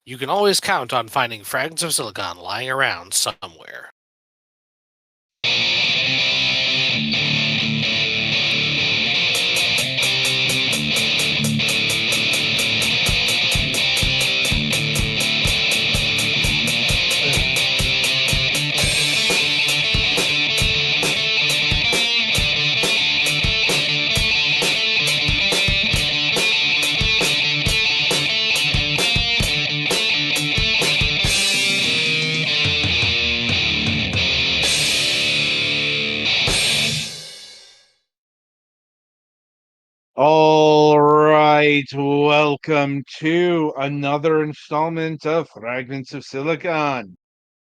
you can always count on finding fragments of silicon lying around somewhere. All right, welcome to another installment of Fragments of Silicon.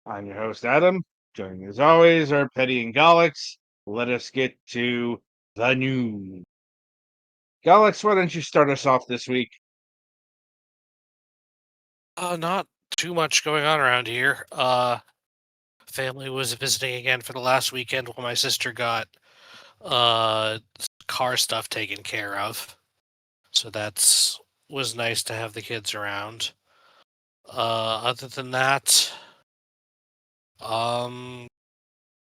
I'm your host, Adam. Joining me as always are Petty and Galax. Let us get to the news. Galax, why don't you start us off this week? Not too much going on around here. Family was visiting again for the last weekend while my sister got car stuff taken care of. So that's was nice to have the kids around. Other than that, um,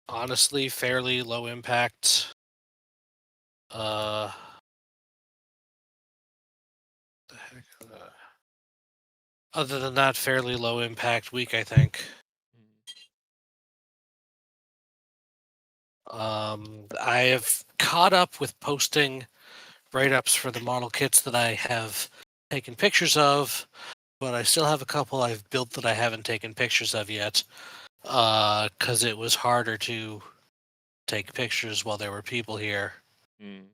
honestly, fairly low impact. Uh, the heck, other than that, fairly low impact week, I think. I have caught up with posting write-ups for the model kits that I have taken pictures of, but I still have a couple I've built that I haven't taken pictures of yet, because it was harder to take pictures while there were people here. Mm.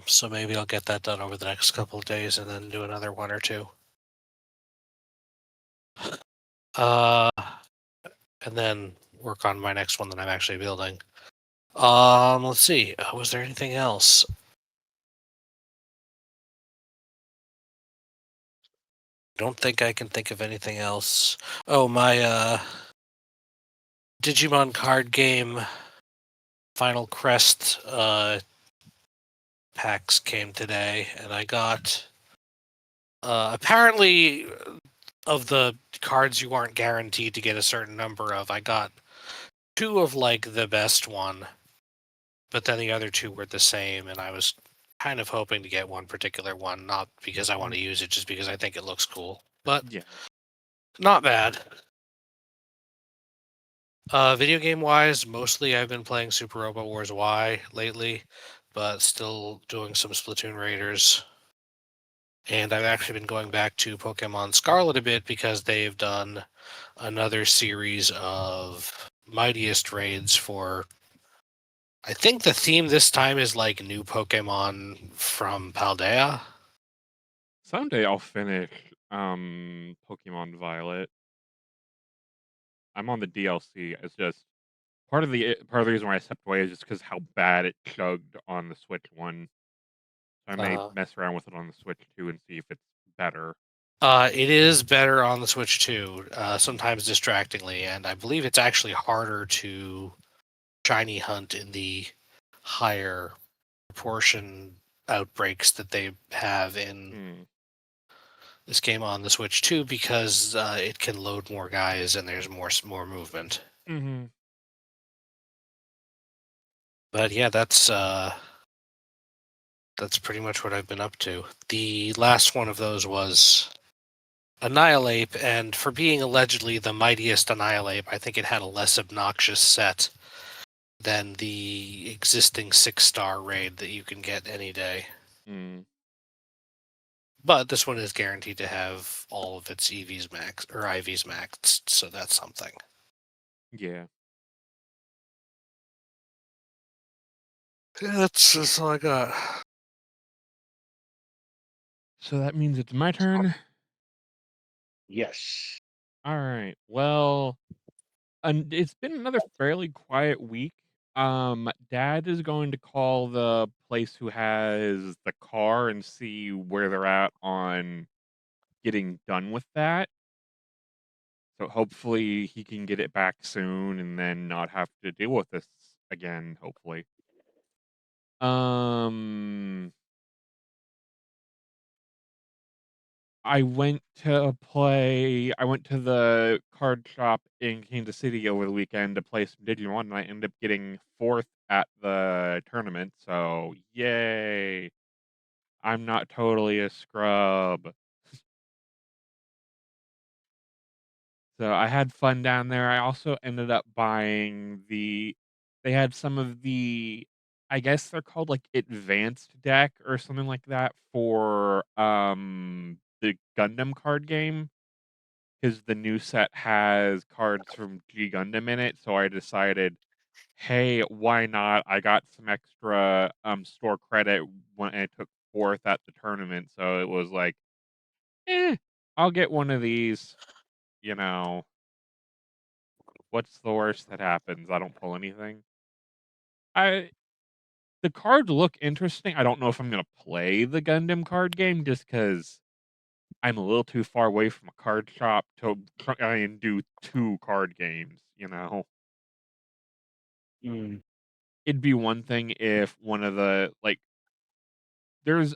So maybe I'll get that done over the next couple of days and then do another one or two. Uh, and then work on my next one that I'm actually building. Let's see. Was there anything else? Don't think I can think of anything else. Oh, my Digimon card game Final Crest packs came today, and I got apparently of the cards you aren't guaranteed to get a certain number of. I got 2 of like the best one, but then the other 2 were the same, and I was kind of hoping to get one particular one, not because I want to use it, just because I think it looks cool. But Yeah. not bad. Video game wise, mostly I've been playing Super Robot Wars Y lately, but still doing some Splatoon Raiders. And I've actually been going back to Pokemon Scarlet a bit because they've done another series of Mightiest raids for. I think the theme this time is like new Pokemon from Paldea. Someday I'll finish Pokemon Violet. I'm on the DLC. It's just part of the reason why I stepped away is just because how bad it chugged on the Switch one. So I may Uh, mess around with it on the Switch 2 and see if it's better. it is better on the Switch too, sometimes distractingly, and I believe it's actually harder to shiny hunt in the higher proportion outbreaks that they have in Hmm. this game on the Switch too, because it can load more guys and there's more movement. Mm-hmm. But yeah, that's pretty much what I've been up to. The last one of those was Annihilate, and for being allegedly the mightiest Annihilate, I think it had a less obnoxious set than the existing 6-star raid that you can get any day. Mm. But this one is guaranteed to have all of its EVs max or IVs maxed, so that's something. Yeah. Yeah, that's all I got. So that means it's my turn. Yes. All right. Well, it's been another fairly quiet week. Dad is going to call the place who has the car and see where they're at on getting done with that. So hopefully he can get it back soon and then not have to deal with this again, hopefully. Um I went to the card shop in Kansas City over the weekend to play some Digimon, and I ended up getting 4th at the tournament, so yay. I'm not totally a scrub. So I had fun down there. I also ended up buying they had some of the, I guess they're called like advanced deck or something like that for the Gundam card game, because the new set has cards from G Gundam in it. So I decided, hey, why not? I got some extra store credit when I took 4th at the tournament, so it was like, I'll get one of these, you know. What's the worst that happens? I don't pull anything. I The cards look interesting. I don't know if I'm gonna play the Gundam card game just because I'm a little too far away from a card shop to try and do 2 card games, you know? Mm. It'd be one thing if one of the like, there's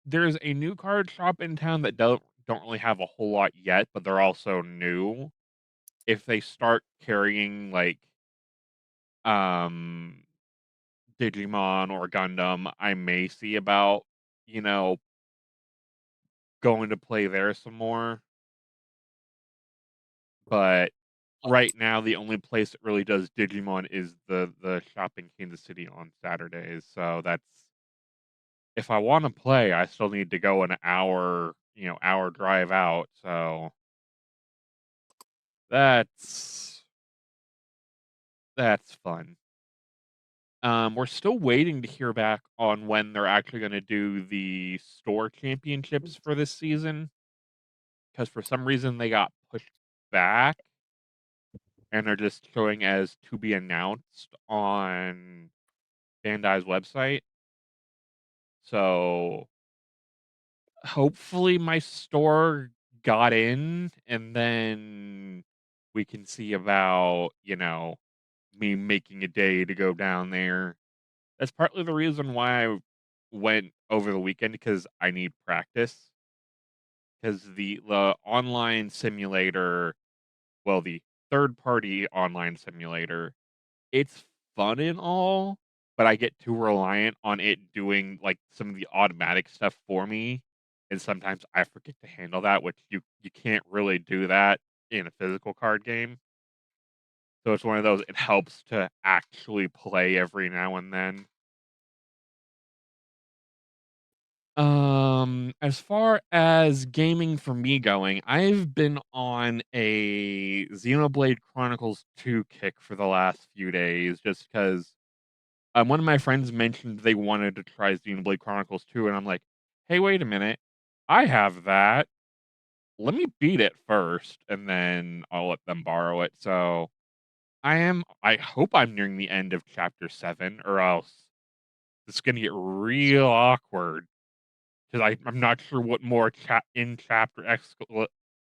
there's a new card shop in town that don't really have a whole lot yet, but they're also new. If they start carrying, like, um Digimon or Gundam, I may see about, you know, going to play there some more. But right now, the only place that really does Digimon is the shop in Kansas City on Saturdays. So that's, if I want to play, I still need to go an hour, hour drive out. So that's that's fun. We're still waiting to hear back on when they're actually going to do the store championships for this season, because for some reason they got pushed back and are just showing as to be announced on Bandai's website. So hopefully my store got in, and then we can see about, me making a day to go down there. That's partly the reason why I went over the weekend, because I need practice. Because the online simulator, well, the third party online simulator, it's fun and all, but I get too reliant on it doing like some of the automatic stuff for me. And sometimes I forget to handle that, which you can't really do that in a physical card game. So it's one of those, it helps to actually play every now and then. As far as gaming for me going, I've been on a Xenoblade Chronicles 2 kick for the last few days, just because one of my friends mentioned they wanted to try Xenoblade Chronicles 2, and I'm like, hey, wait a minute. I have that. Let me beat it first, and then I'll let them borrow it. So I hope I'm nearing the end of chapter 7, or else it's going to get real awkward. Because I'm not sure what more in chapter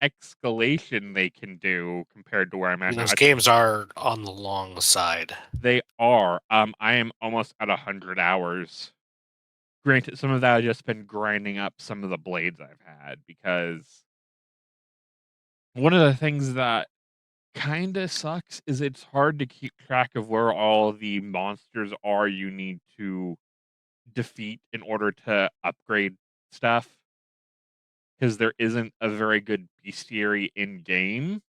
escalation they can do compared to where I'm I at mean, now. those games are on the long side. They are. I am almost at 100 hours. Granted, some of that I've just been grinding up some of the blades I've had, because one of the things that kind of sucks is it's hard to keep track of where all the monsters are you need to defeat in order to upgrade stuff, because there isn't a very good bestiary in game.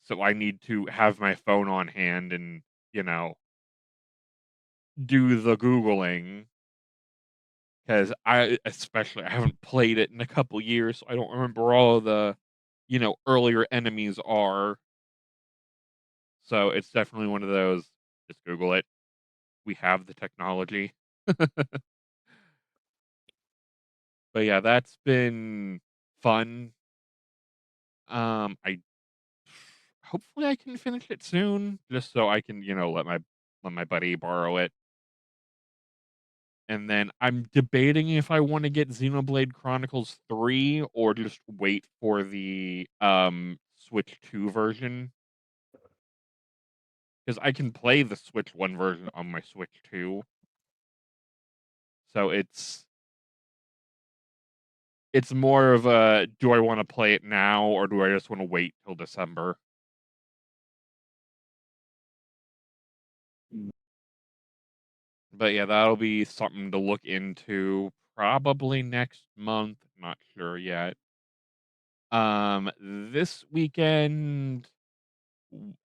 So I need to have my phone on hand and, you know, do the Googling, because I haven't played it in a couple years, so I don't remember all the, earlier enemies are. So it's definitely one of those, just Google it. We have the technology. But yeah, that's been fun. I hopefully I can finish it soon, just so I can, let my buddy borrow it. And then I'm debating if I want to get Xenoblade Chronicles 3 or just wait for the Switch 2 version, because I can play the Switch 1 version on my Switch 2. So It's more of a, do I wanna play it now, or do I just wanna wait till December? Mm. But, yeah, that'll be something to look into probably next month, not sure yet. This weekend,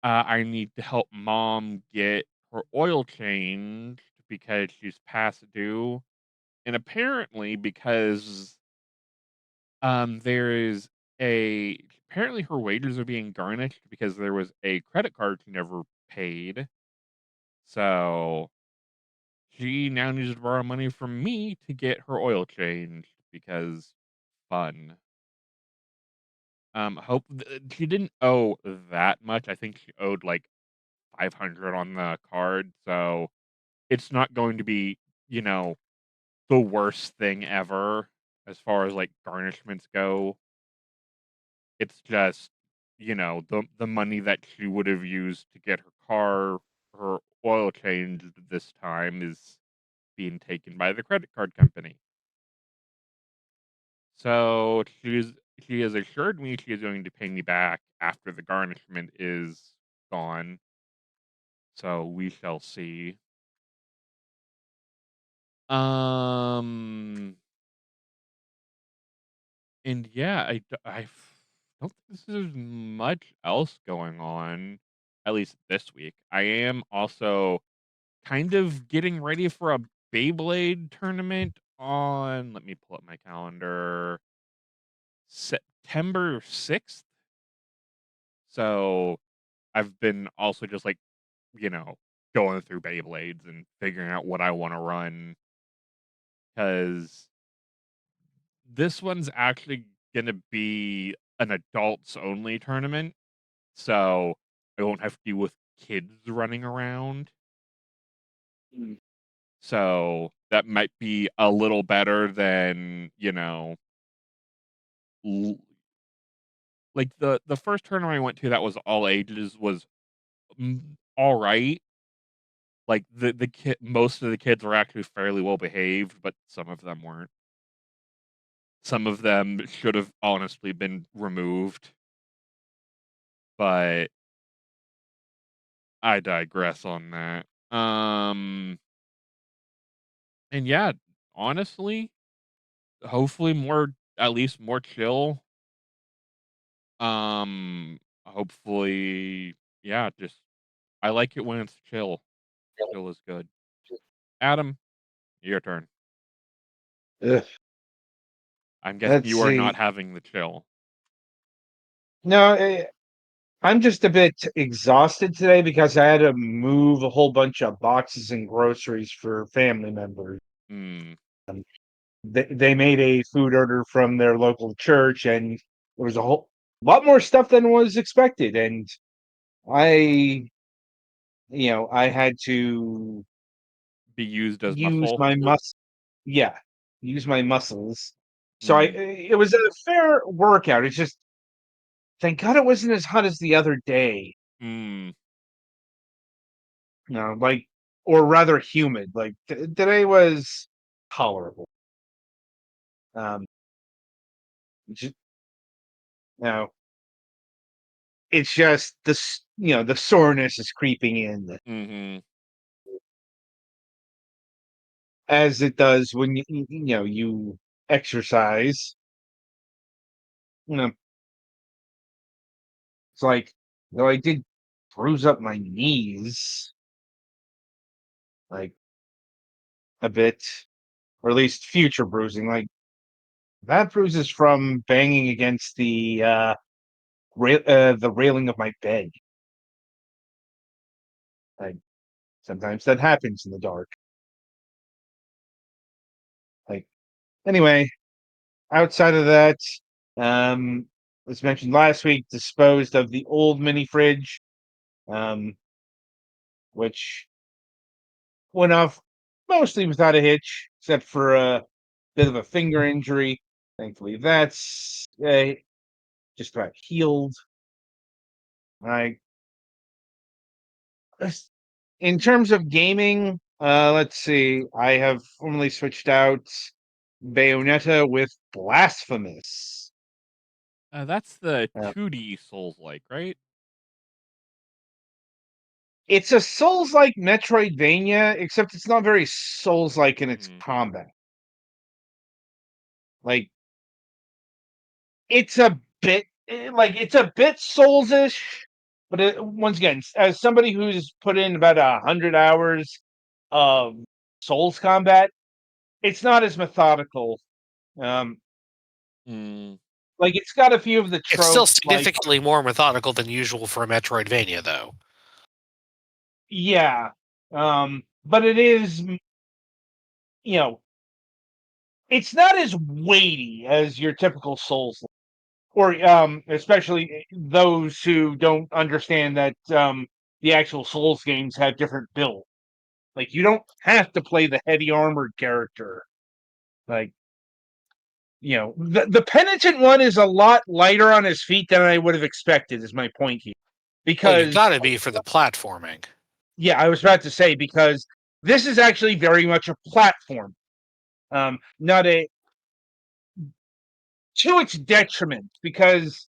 I need to help mom get her oil changed because she's past due, and apparently because, there is a apparently her wages are being garnished because there was a credit card she never paid, so she now needs to borrow money from me to get her oil changed because fun. Hope she didn't owe that much. I think she owed like 500 on the card, so it's not going to be, you know, the worst thing ever as far as like garnishments go. It's just, the money that she would have used to get her oil changed this time is being taken by the credit card company. So she has assured me she is going to pay me back after the garnishment is gone. So we shall see. Um, and yeah, don't think there's much else going on, at least this week. I am also kind of getting ready for a Beyblade tournament on, let me pull up my calendar, September 6th. So I've been also just like, you know, going through Beyblades and figuring out what I want to run because this one's actually going to be an adults only tournament. So I won't have to deal with kids running around. Mm. So that might be a little better than, l- like the first tournament I went to that was all ages was all right. Like the kid, most of the kids were actually fairly well behaved, but some of them weren't. Some of them should have honestly been removed, but I digress on that. And yeah, honestly, hopefully more, at least more chill. Hopefully, yeah, just I like it when it's chill. Chill is good. Adam, your turn. Ugh. I'm guessing Let's you are not see. having the chill. No, I'm just a bit exhausted today because I had to move a whole bunch of boxes and groceries for family members. Hmm. Um, they made a food order from their local church, and there was a whole lot more stuff than was expected. And I, I had to Be used as use muscle. my yeah, use my muscles. So Hmm. it was a fair workout. It's just thank God it wasn't as hot as the other day. Hmm. Like, or rather humid. Like today was tolerable. Um, just, no, it's just the soreness is creeping in Hmm. as it does when you exercise. You know, it's like though I did bruise up my knees like a bit, or at least future bruising. Like that bruise is from banging against the railing of my bed. Like sometimes that happens in the dark. Like anyway, outside of that, um, as mentioned last week, disposed of the old mini fridge, um, which went off mostly without a hitch, except for a bit of a finger injury. Thankfully, that's just about healed. I, in terms of gaming, let's see. I have formally switched out. Bayonetta with Blasphemous. That's the Uh, 2D Souls-like, right? it's a Souls-like Metroidvania, except it's not very Souls-like in its Mhm. combat. Like, it's a bit it's a bit Souls-ish, but once again, as somebody who's put in about 100 hours of Souls combat, it's not as methodical. Um, Mm. like it's got a few of the It's still tropes, like significantly more methodical than usual for a Metroidvania, though. yeah, but it is, you know, it's not as weighty as your typical Souls, or especially those who don't understand that the actual Souls games have different builds. Like you don't have to play the heavy armored character. Like the penitent one is a lot lighter on his feet than I would have expected. Is my point here, Well, you because gotta be for the platforming. yeah, I was about to say because this is actually very much a platform, not a to its detriment because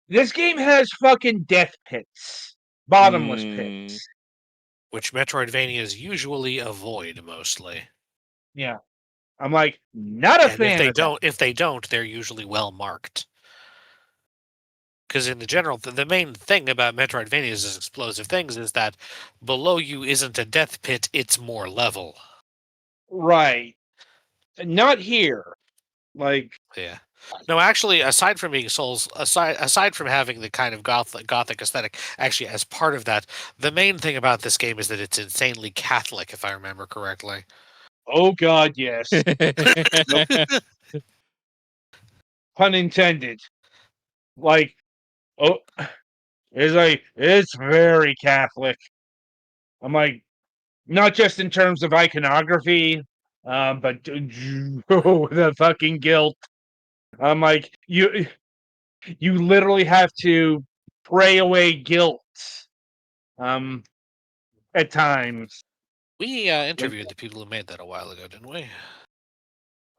this game has fucking death pits, bottomless Mm. pits. Which Metroidvanias usually avoid mostly. Yeah, I'm like not a And fan of that. if they don't, they're usually well marked. Because in the general, the main thing about Metroidvanias as explosive things is that below you isn't a death pit; it's more level. Right, not here. Like Yeah. No, actually, aside from being Souls, aside from having the kind of gothic aesthetic, actually, as part of that, the main thing about this game is that it's insanely Catholic, if I remember correctly. oh god, yes. Nope, pun intended. Like oh, it's very Catholic. I'm like not just in terms of iconography, but oh, the fucking guilt. I'm like you literally have to pray away guilt um at times. We interviewed the people who made that a while ago, didn't we?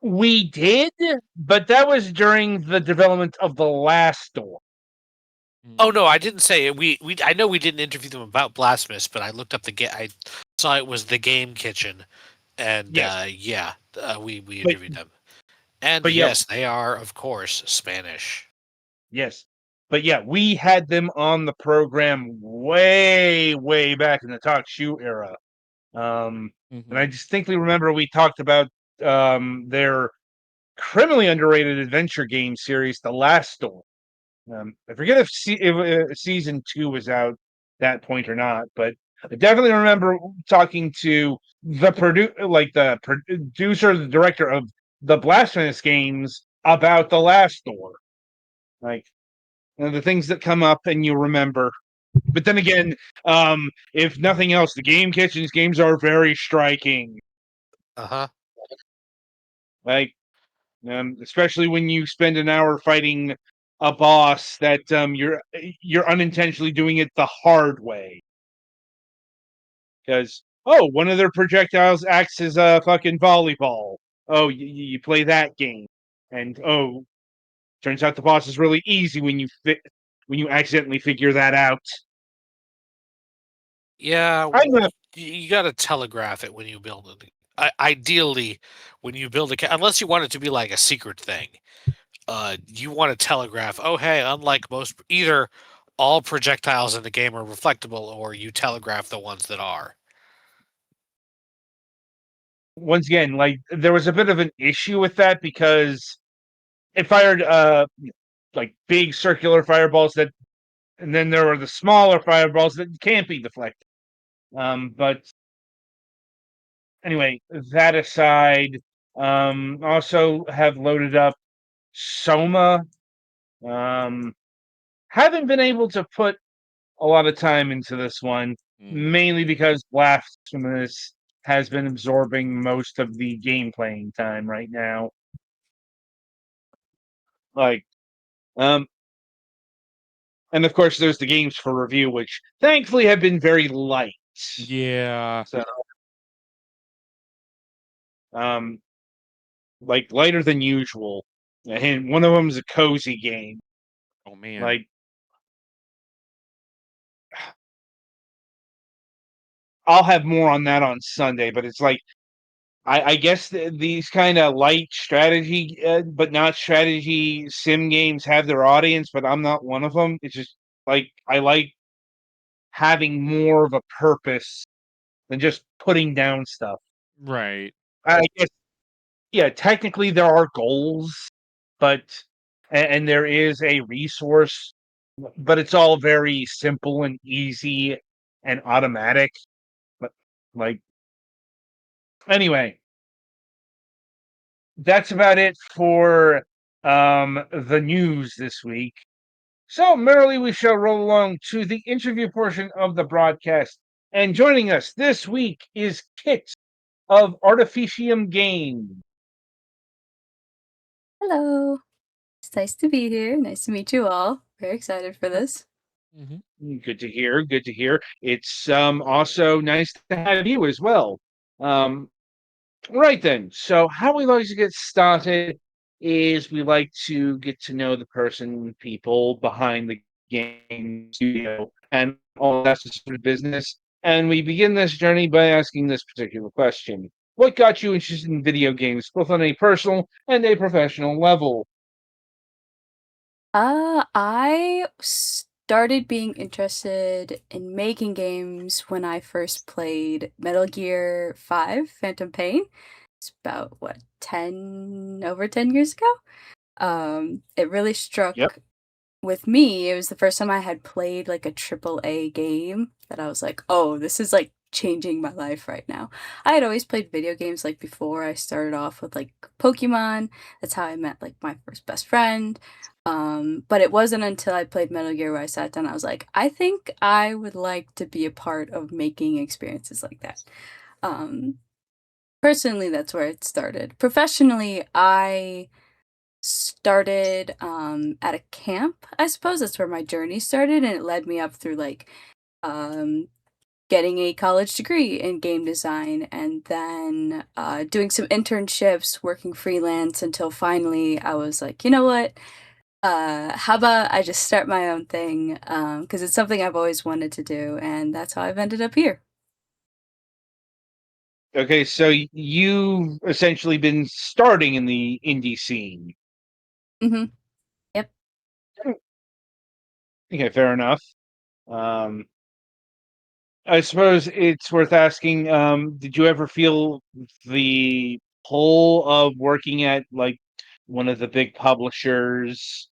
We did, but that was during the development of the last door. Oh Mm. no, I didn't say it. We I know we didn't interview them about Blasphemous, but I looked up I saw it was the Game Kitchen, and Yes, yeah, we but interviewed them. And but yeah, yes, they are of course Spanish. yes, but yeah, we had them on the program way back in the Talk Shoe era. And I Mhm. distinctly remember we talked about their criminally underrated adventure game series, The Last Storm. I forget if season 2 was out that point or not, but I definitely remember talking to the producer, the director of the Blasphemous games about The Last Door. Like the things that come up and you remember. But then again, if nothing else, the Game Kitchen's games are very striking. Uh huh. Like especially when you spend an hour fighting a boss that you're unintentionally doing it the hard way because one of their projectiles acts as a fucking volleyball. Oh, you play that game, and turns out the boss is really easy when you accidentally figure that out. Yeah, I'm not you got to telegraph it when you build it. Ideally, when you build unless you want it to be like a secret thing, you want to telegraph. Oh, hey, unlike most, either all projectiles in the game are reflectable, or you telegraph the ones that are. once again like there was a bit of an issue with that because it fired like big circular fireballs that and then there were the smaller fireballs that can't be deflected. But anyway, that aside, also have loaded up Soma. Um, haven't been able to put a lot of time into this one, Mm. mainly because Blasphemous has been absorbing most of the game playing time right now. Like, um, and of course, there's the games for review, which thankfully have been very light. Yeah. So, um, like lighter than usual, and one of them is a cozy game. Oh man. Like, I'll have more on that on Sunday, but it's like I guess these kind of light strategy, but not strategy sim games have their audience, but I'm not one of them. It's just like I like having more of a purpose than just putting down stuff. Right. I guess, yeah, technically there are goals, but and there is a resource, but it's all very simple and easy and automatic. But like anyway, that's about it for the news this week. So merrily we shall roll along to the interview portion of the broadcast. And joining us this week is Kit of Artificium Games. Hello. It's nice to be here. Nice to meet you all. Very excited for this. Good to hear. Good to hear. It's also nice to have you as well. Um, right then. So how we like to get started is we like to get to know the person, people behind the game studio, and all that sort of business. And we begin this journey by asking this particular question: what got you interested in video games, both on a personal and a professional level? I started being interested in making games when I first played Metal Gear 5 Phantom Pain. It's about what, 10 years ago? It really Yep. struck with me. It was the first time I had played like a triple A game that I was like, "Oh, this is like changing my life right now." I had always played video games like before. I started off with like Pokemon. That's how I met like my first best friend. But it wasn't until I played Metal Gear where I sat down, I was like, "I think I would like to be a part of making experiences like that." Um, Personally, that's where it started. Professionally, I started at a camp, I suppose. That's where my journey started, and it led me up through like um getting a college degree in game design, and then doing some internships, working freelance, until finally I was like, you know what, how about I just start my own thing, because it's something I've always wanted to do, and that's how I've ended up here. Okay, so you've essentially been starting in the indie scene. Hmm. Yep. Okay, fair enough. Um, I suppose it's worth asking, did you ever feel the pull of working at like one of the big publishers?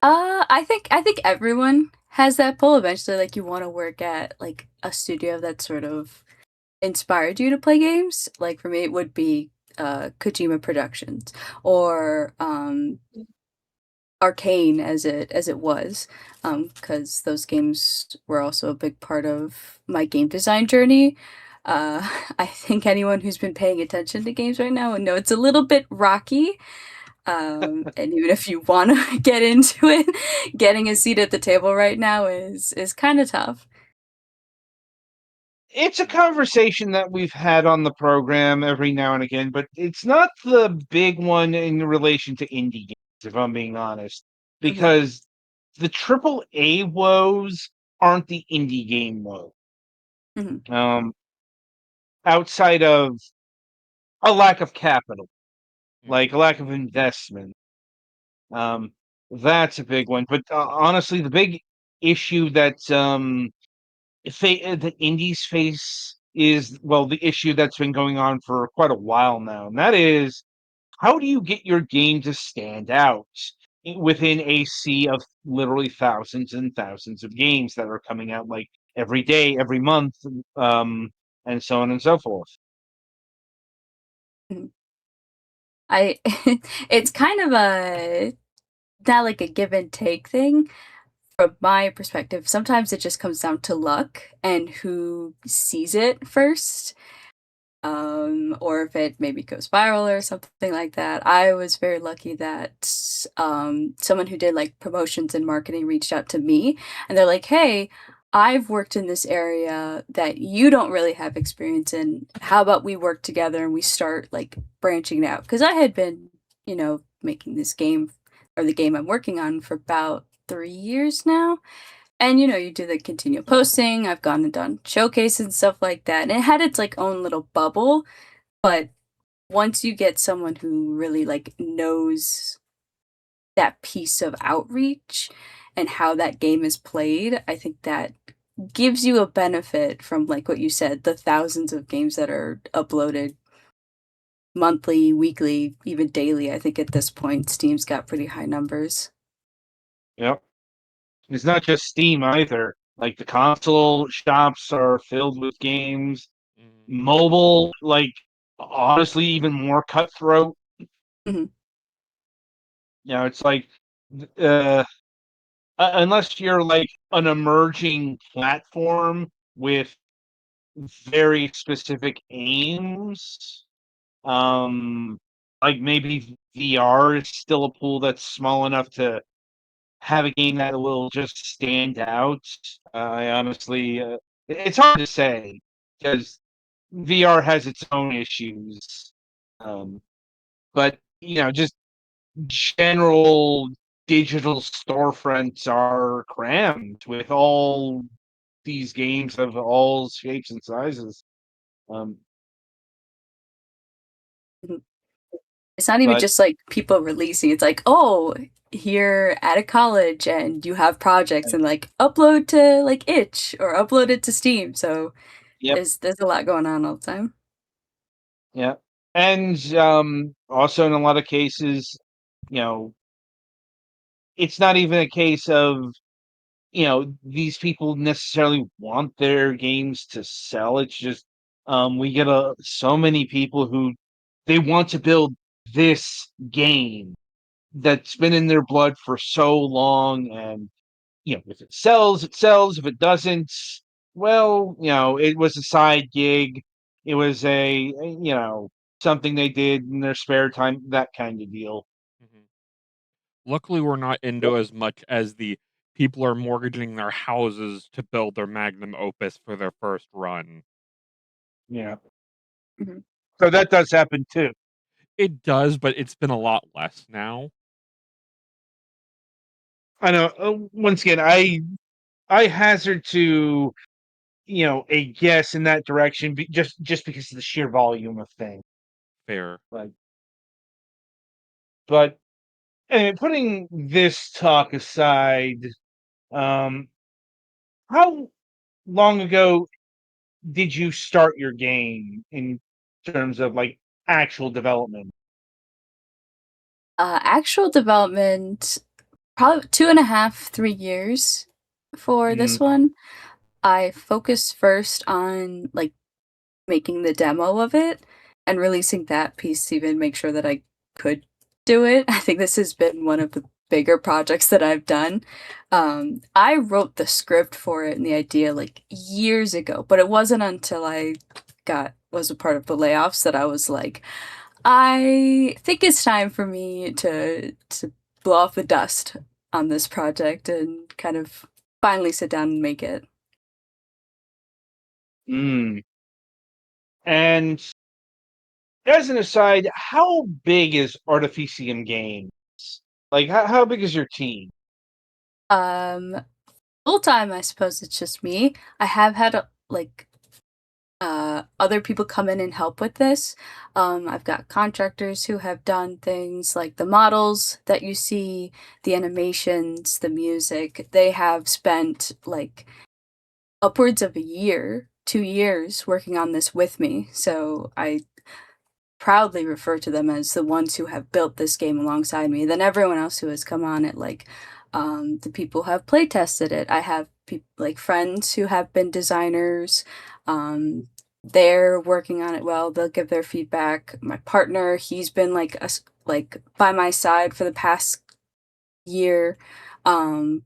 I think everyone has that pull eventually. Like you want to work at like a studio that sort of inspired you to play games. Like for me, it would be Kojima Productions or Arcane, as it was, because those games were also a big part of my game design journey. I think anyone who's been paying attention to games right now would know it's a little bit rocky. And even if you want to get into it, getting a seat at the table right now is kind of tough. It's a conversation that we've had on the program every now and again, but it's not the big one in relation to indie games, if I'm being honest, Hmm. because the triple A woes aren't the indie game woes. Hmm. Um, outside of a lack of capital, like a lack of investment. Um, that's a big one. But honestly, the big issue that the indies face is, well, the issue that's been going on for quite a while now, and that is, how do you get your game to stand out within a sea of literally thousands and thousands of games that are coming out like every day, every month, um, and so on and so forth. Hmm. I it's kind of a not like a give and take thing. From my perspective, sometimes it just comes down to luck and who sees it first, or if it maybe goes viral or something like that. I was very lucky that someone who did like promotions and marketing reached out to me, and they're like, "Hey, I've worked in this area that you don't really have experience in. How about we work together and we start like branching out? Because I had been, making this game or the game I'm working on for about 3 years now. And you do the continual posting. I've gone and done showcases and stuff like that. And it had its like own little bubble. But once you get someone who really like knows that piece of outreach and how that game is played, I think that gives you a benefit from like what you said, the thousands of games that are uploaded monthly, weekly, even daily. I think at this point Steam's got pretty high numbers. Yep. It's not just Steam either. Like the console shops are filled with games. Mhm. Mobile, like honestly, even more cutthroat. Mhm. It's like uh, unless you're like an emerging platform with very specific aims, like maybe VR is still a pool that's small enough to have a game that will just stand out. I honestly, it's hard to say because VR has its own issues. But just general digital storefronts are crammed with all these games of all shapes and sizes. Um, Mhm. It's not even but just like people releasing. It's like, oh, you're at a college and you have projects and like upload to like Itch or upload it to Steam. So yep, there's a lot going on all the time. yeah, and also in a lot of cases, you know, it's not even a case of these people necessarily want their games to sell. It's just we get so many people who they want to build this game that's been in their blood for so long, and if it sells, it sells. If it doesn't, well, it was a side gig. It was something they did in their spare time, that kind of deal. Mhm. Luckily, we're not into as much as the people are mortgaging their houses to build their magnum opus for their first run. Yeah. Mhm. So that does happen too. It does, but it's been a lot less now. I know. Once again, I hazard to a guess in that direction, just because of the sheer volume of things. Fair. Like, but anyway, putting this talk aside, um, how long ago did you start your game in terms of like actual development? Actual development, probably 2.5, 3 years for Mm, this one. I focused first on like making the demo of it and releasing that piece to even make sure that I could do it. I think this has been one of the bigger projects that I've done. I wrote the script for it and the idea like years ago, but it wasn't until I got was a part of the layoffs that I was like, I think it's time for me to blow off the dust on this project and kind of finally sit down and make it. mm. And as an aside, how big is Artificium Games? Like, how big is your team? Um, Full time, I suppose it's just me. I have had like other people come in and help with this. I've got contractors who have done things like the models that you see, the animations, the music. They have spent like upwards of a year, 2 years working on this with me. So I proudly refer to them as the ones who have built this game alongside me. Then everyone else who has come on it, like the people who have play tested it. I have like friends who have been designers. They're working on it well. They'll give their feedback. My partner, he's been like like by my side for the past year. Um,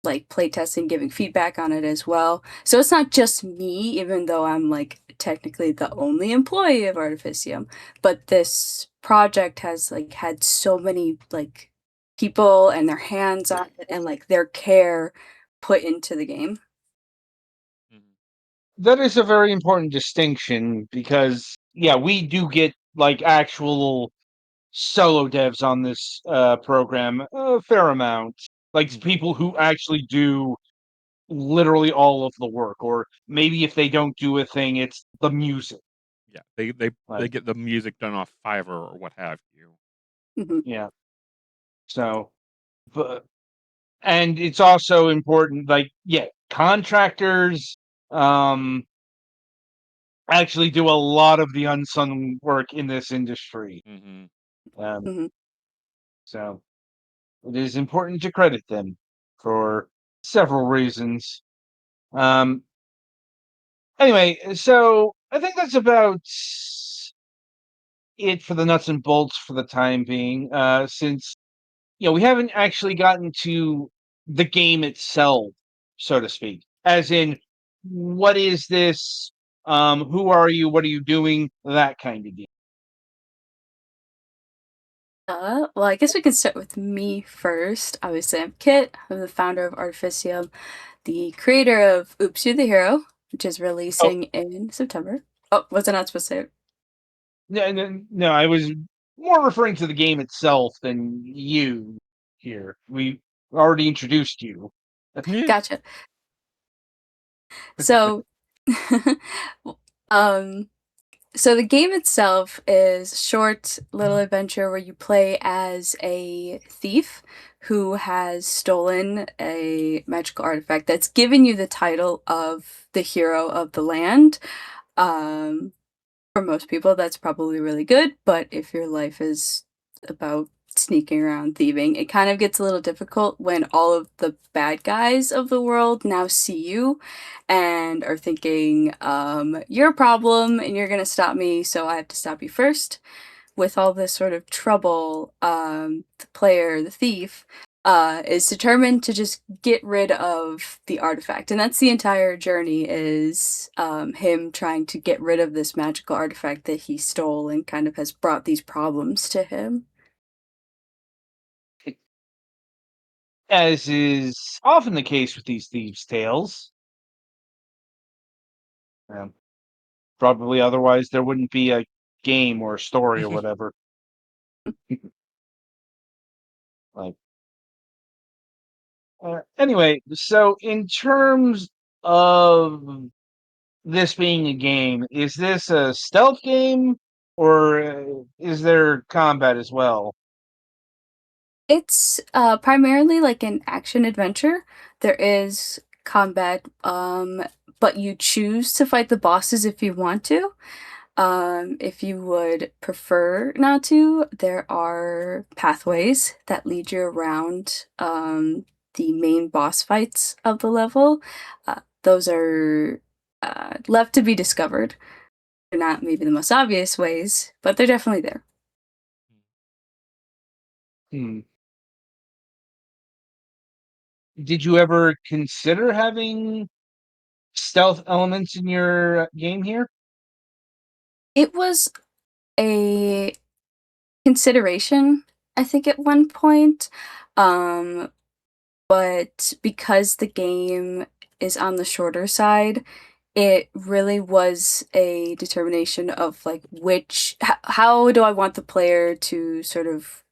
like playtesting, giving feedback on it as well. So it's not just me, even though I'm like technically the only employee of Artificium, but this project has like had so many like people and their hands on it and like their care put into the game. that is a very important distinction because yeah, we do get like actual solo devs on this program a fair amount, like people who actually do literally all of the work, or maybe if they don't do a thing, it's the music. Yeah, they Like, get the music done off Fiverr or what have you. Mhm. yeah. So, but and it's also important, like, yeah, contractors um actually do a lot of the unsung work in this industry. Mm-hmm. Um, Mhm. so it is important to credit them for several reasons. Um, anyway, so I think that's about it for the nuts and bolts for the time being. Since we haven't actually gotten to the game itself, so to speak, as in what is this? Who are you? What are you doing? That kind of deal. Well, I guess we can start with me first. Obviously, I'm Kit. I'm the founder of Artificium, the creator of Oops, You're the Hero, which is Oh, releasing in September. Oh, was I not supposed to say it? no, no, no, I was more referring to the game itself than you here. We already introduced you. Yeah. Gotcha. So, um, so the game itself is a short little adventure where you play as a thief who has stolen a magical artifact that's given you the title of the hero of the land. Um, for most people, that's probably really good, but if your life is about sneaking around thieving, it kind of gets a little difficult when all of the bad guys of the world now see you and are thinking, you're a problem and you're gonna stop me, so I have to stop you first. With all this sort of trouble, the player, the thief, is determined to just get rid of the artifact, and that's the entire journey. Is him trying to get rid of this magical artifact that he stole and kind of has brought these problems to him. As is often the case with these thieves' tales. Um, Probably otherwise there wouldn't be a game or a story or whatever. Like, anyway, so in terms of this being a game, is this a stealth game or is there combat as well? It's primarily like an action adventure. There is combat, but you choose to fight the bosses if you want to. If you would prefer not to, there are pathways that lead you around the main boss fights of the level. Those are left to be discovered. They're not maybe the most obvious ways, but they're definitely there. Hmm. Did you ever consider having stealth elements in your game here? It was a consideration, I think, at one point. Um, but because the game is on the shorter side, it really was a determination of like how do I want the player to sort of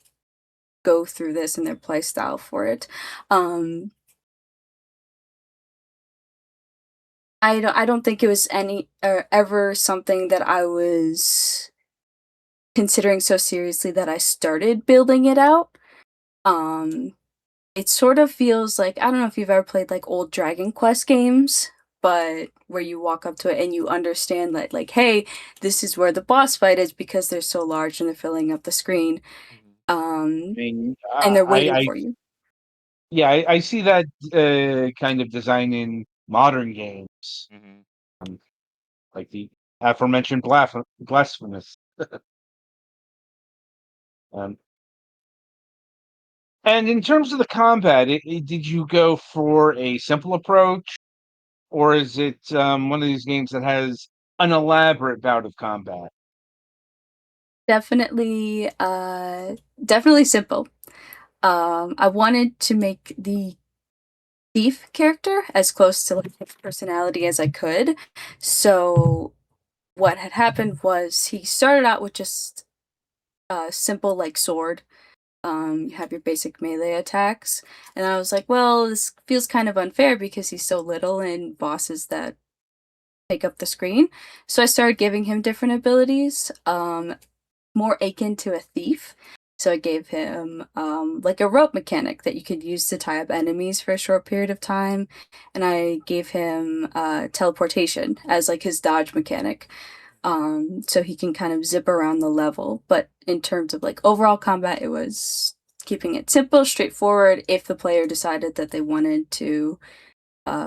go through this and their play style for it. Um, I don't think it was any ever something that I was considering so seriously that I started building it out. Um, It sort of feels like, I don't know if you've ever played like old Dragon Quest games, but where you walk up to it and you understand that like, hey, this is where the boss fight is because they're so large and they're filling up the screen. Mhm. I mean, And they're waiting for you. yeah, I see that kind of design in modern games, Mhm. like the aforementioned Blasphemous. Um, and in terms of the combat, did you go for a simple approach, or is it one of these games that has an elaborate bout of combat? Definitely, definitely simple. I wanted to make thief character as close to like his personality as I could. So what had happened was he started out with just a simple like sword. You have your basic melee attacks, and I was like, well, this feels kind of unfair because he's so little and bosses that take up the screen. So I started giving him different abilities, more akin to a thief. So I gave him like a rope mechanic that you could use to tie up enemies for a short period of time, and I gave him teleportation as like his dodge mechanic, so he can kind of zip around the level. But in terms of like overall combat, it was keeping it simple, straightforward. If the player decided that they wanted to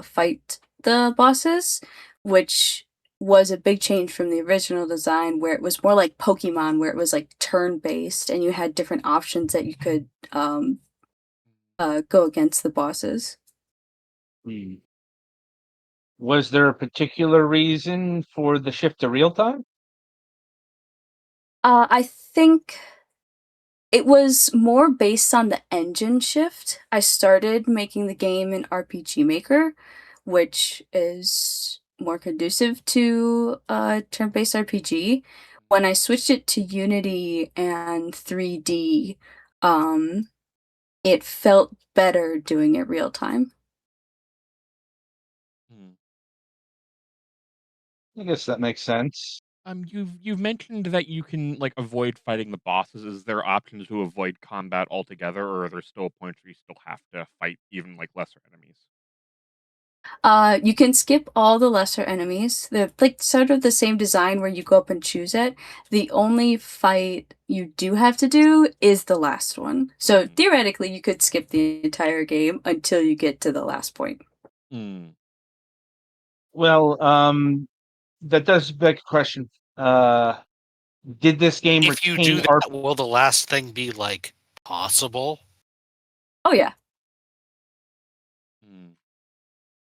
fight the bosses, which was a big change from the original design where it was more like Pokemon, where it was like turn based and you had different options that you could go against the bosses. Hmm. Was there a particular reason for the shift to real time? I think it was more based on the engine shift. I started making the game in RPG Maker, which is more conducive to turn-based RPG. When I switched it to Unity and 3D, um, it felt better doing it real time. Hmm. I guess that makes sense. You've mentioned that you can like avoid fighting the bosses. Is there options to avoid combat altogether, or are there still points where you still have to fight even like lesser enemies? You can skip all the lesser enemies. They're like sort of the same design where you go up and choose it. The only fight you do have to do is the last one. So Hmm. theoretically, you could skip the entire game until you get to the last point. Hmm. Well, that does beg a question. Uh, did this game If you retain do that, will the last thing be like possible? Oh yeah.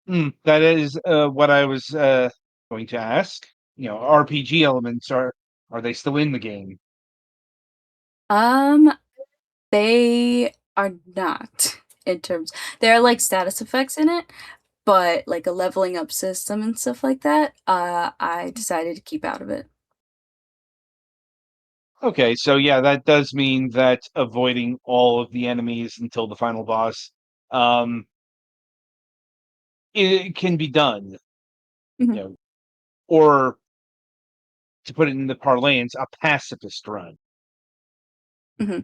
Hmm. That is what I was going to ask. RPG elements are they still in the game? Um, they are not in terms. There are like status effects in it, but like a leveling up system and stuff like that. I decided to keep out of it. Okay, so yeah, that does mean that avoiding all of the enemies until the final boss, um, it can be done. Mhm, You know, or to put it in the parlance, a pacifist run. mhm.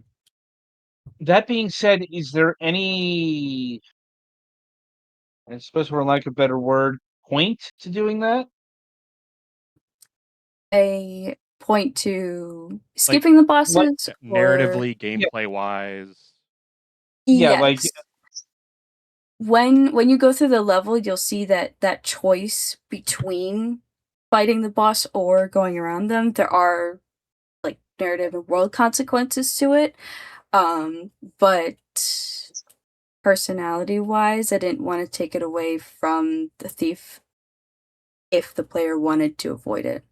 That being said, is there any, I suppose for lack of a better word, point to doing that? A point to Like skipping the Like, bosses or narratively, yeah, gameplay wise. yeah, like, yes. When you go through the level, you'll see that choice between fighting the boss or going around them. There are like narrative and world consequences to it. Um, but personality wise, I didn't want to take it away from the thief if the player wanted to avoid it.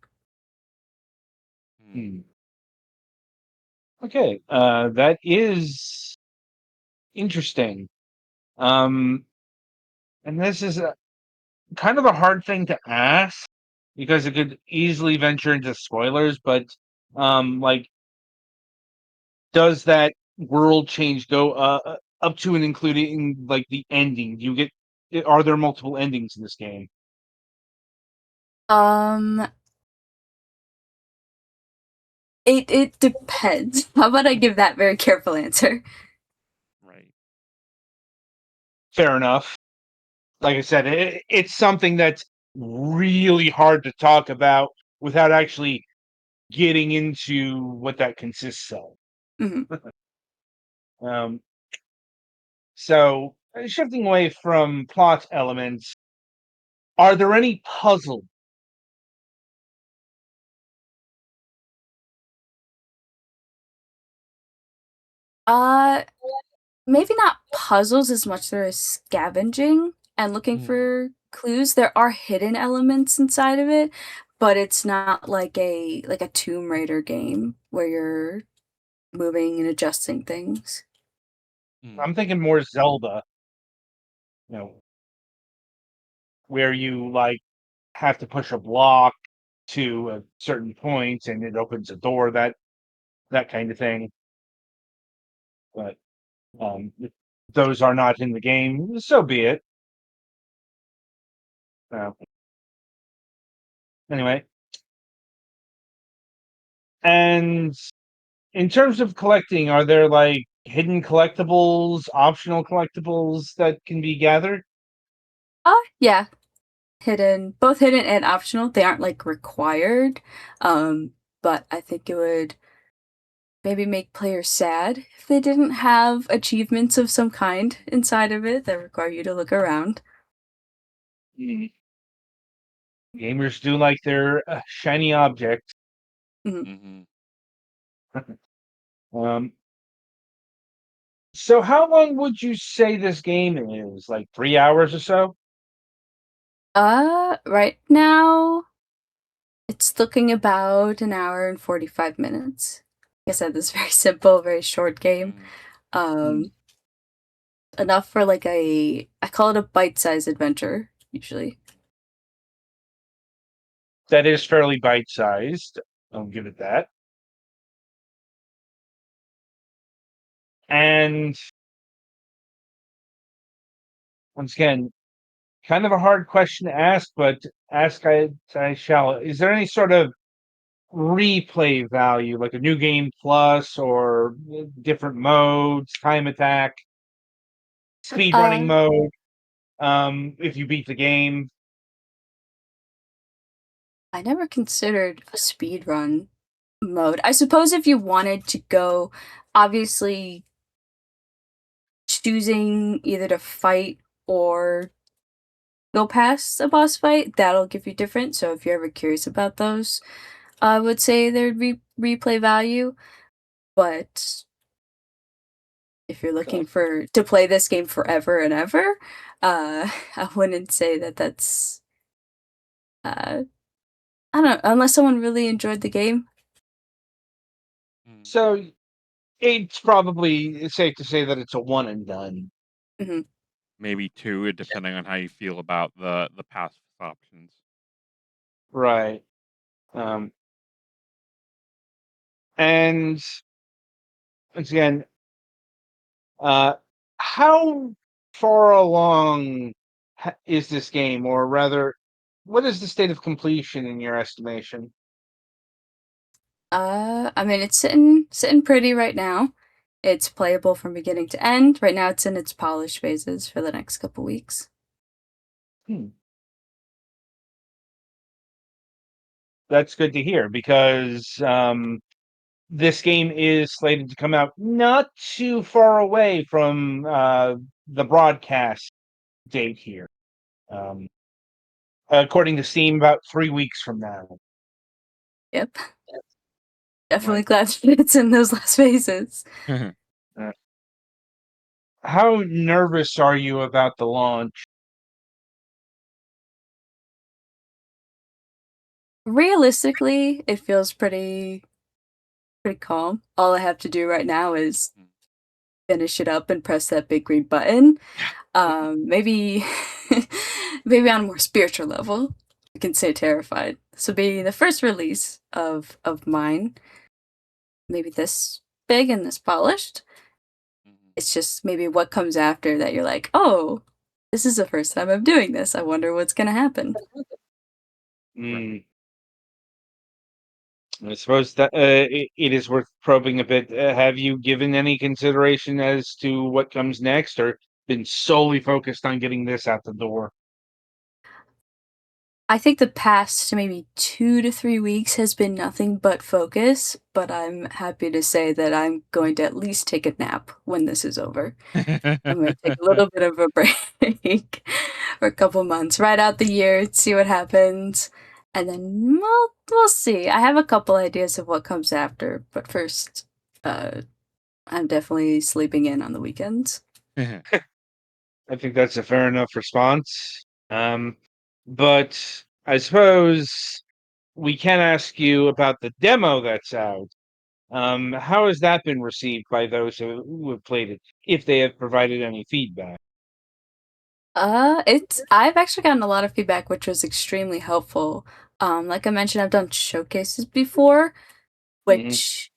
Hmm. hmm, okay, that is interesting. Um, and this is kind of a hard thing to ask because it could easily venture into spoilers, but like, does that world change go up to and including like the ending? Do you get are there multiple endings in this game? Um, it depends. How about I give that very careful answer? Right. Fair enough. Like I said, it's something that's really hard to talk about without actually getting into what that consists of. Mhm. Um, so, shifting away from plot elements, are there any puzzles? Uh, Maybe not puzzles as much there is scavenging and looking Hmm. for clues. There are hidden elements inside of it, but it's not like a Tomb Raider game where you're moving and adjusting things. Hmm. I'm thinking more Zelda. you know, where you like have to push a block to a certain point and it opens a door, that kind of thing. But if those are not in the game, so be it. Anyway, and in terms of collecting, are there like hidden collectibles, optional collectibles that can be gathered? Yeah. Both hidden and optional. They aren't like required. But I think it would maybe make players sad if they didn't have achievements of some kind inside of it that require you to look around. Mm. Gamers do like their shiny objects. Mm-hmm. So how long would you say this game is? Like 3 hours or so? Right now it's looking about an hour and 45 minutes. Like I said, this is very simple, very short game. Mm. Enough for like I call it a bite-sized adventure, usually. That is fairly bite-sized. I'll give it that. And once again, kind of a hard question to ask, but ask I shall. Is there any sort of replay value, like a new game plus or different modes, time attack, speed running Uh, mode, if you beat the game? I never considered a speed run mode. I suppose if you wanted to go, obviously choosing either to fight or go past a boss fight, that'll give you different. So if you're ever curious about those, I would say there'd be replay value. But if you're looking for to play this game forever and ever, I wouldn't say that that's uh I don't know, unless someone really enjoyed the game. So it's probably safe to say that it's a one and done. Hmm. Maybe two, depending on how you feel about the past options. Right. And once again, how far along is this game, or rather, what is the state of completion in your estimation? I mean, it's sitting pretty right now. It's playable from beginning to end. Right now, it's in its polish phases for the next couple weeks. Hmm. That's good to hear because this game is slated to come out not too far away from the broadcast date here. Um, according to Steam, about 3 weeks from now. Yep, definitely Right. glad that it's in those last phases. Uh, how nervous are you about the launch? Realistically, it feels pretty calm. All I have to do right now is finish it up and press that big green button. Maybe maybe on a more spiritual level, I can say terrified. This will be the first release of mine. Maybe this big and this polished. It's just maybe what comes after that you're like, oh, this is the first time I'm doing this. I wonder what's gonna happen. Mm, I suppose that it is worth probing a bit. Have you given any consideration as to what comes next, or been solely focused on getting this out the door? I think the past maybe 2 to 3 weeks has been nothing but focus, but I'm happy to say that I'm going to at least take a nap when this is over. I'm gonna take a little bit of a break for a couple months, ride out the year, see what happens, and then we'll see. I have a couple ideas of what comes after, but first, I'm definitely sleeping in on the weekends. I think that's a fair enough response. But I suppose we can ask you about the demo that's out. How has that been received by those who have played it, if they have provided any feedback? I've actually gotten a lot of feedback, which was extremely helpful. Like I mentioned, I've done showcases before, Mhm. which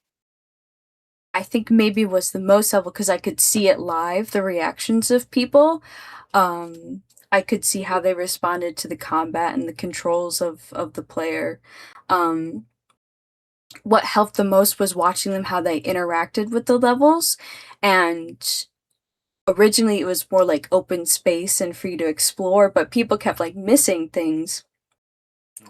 I think maybe was the most helpful because I could see it live, the reactions of people. Um, I could see how they responded to the combat and the controls of the player. Um, what helped the most was watching them how they interacted with the levels, and originally it was more like open space and free to explore, but people kept like missing things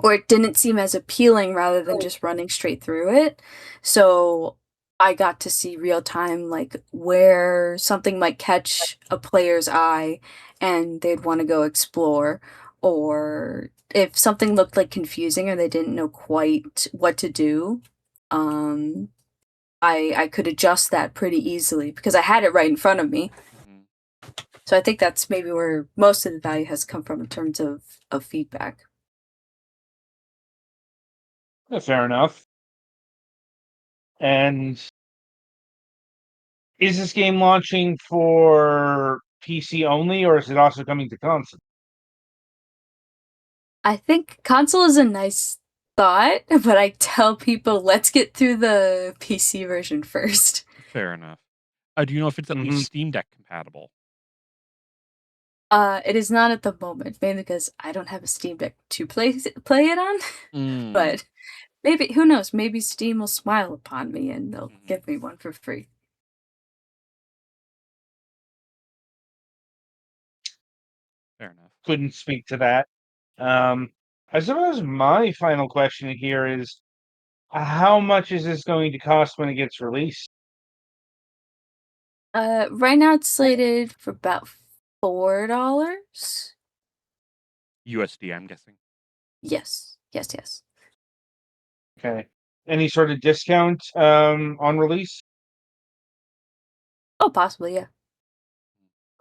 or it didn't seem as appealing rather than just running straight through it. So I got to see real time like where something might catch a player's eye and they'd want to go explore, or if something looked like confusing or they didn't know quite what to do. Um I could adjust that pretty easily because I had it right in front of me. Mhm. So I think that's maybe where most of the value has come from in terms of feedback. Fair enough. And is this game launching for PC only, or is it also coming to console? I think console is a nice thought, but I tell people let's get through the PC version first. Fair enough. Do you know if it's at least Mhm. Steam Deck compatible? It is not at the moment, mainly because I don't have a Steam Deck to play it on. Mm. But maybe who knows? Maybe Steam will smile upon me and they'll Mhm. give me one for free. Fair enough. Couldn't speak to that. Um, I suppose my final question here is, how much is this going to cost when it gets released? Right now it's slated for about $4. USD, I'm guessing. Yes, yes, yes. Okay. Any sort of discount on release? Oh, possibly, yeah,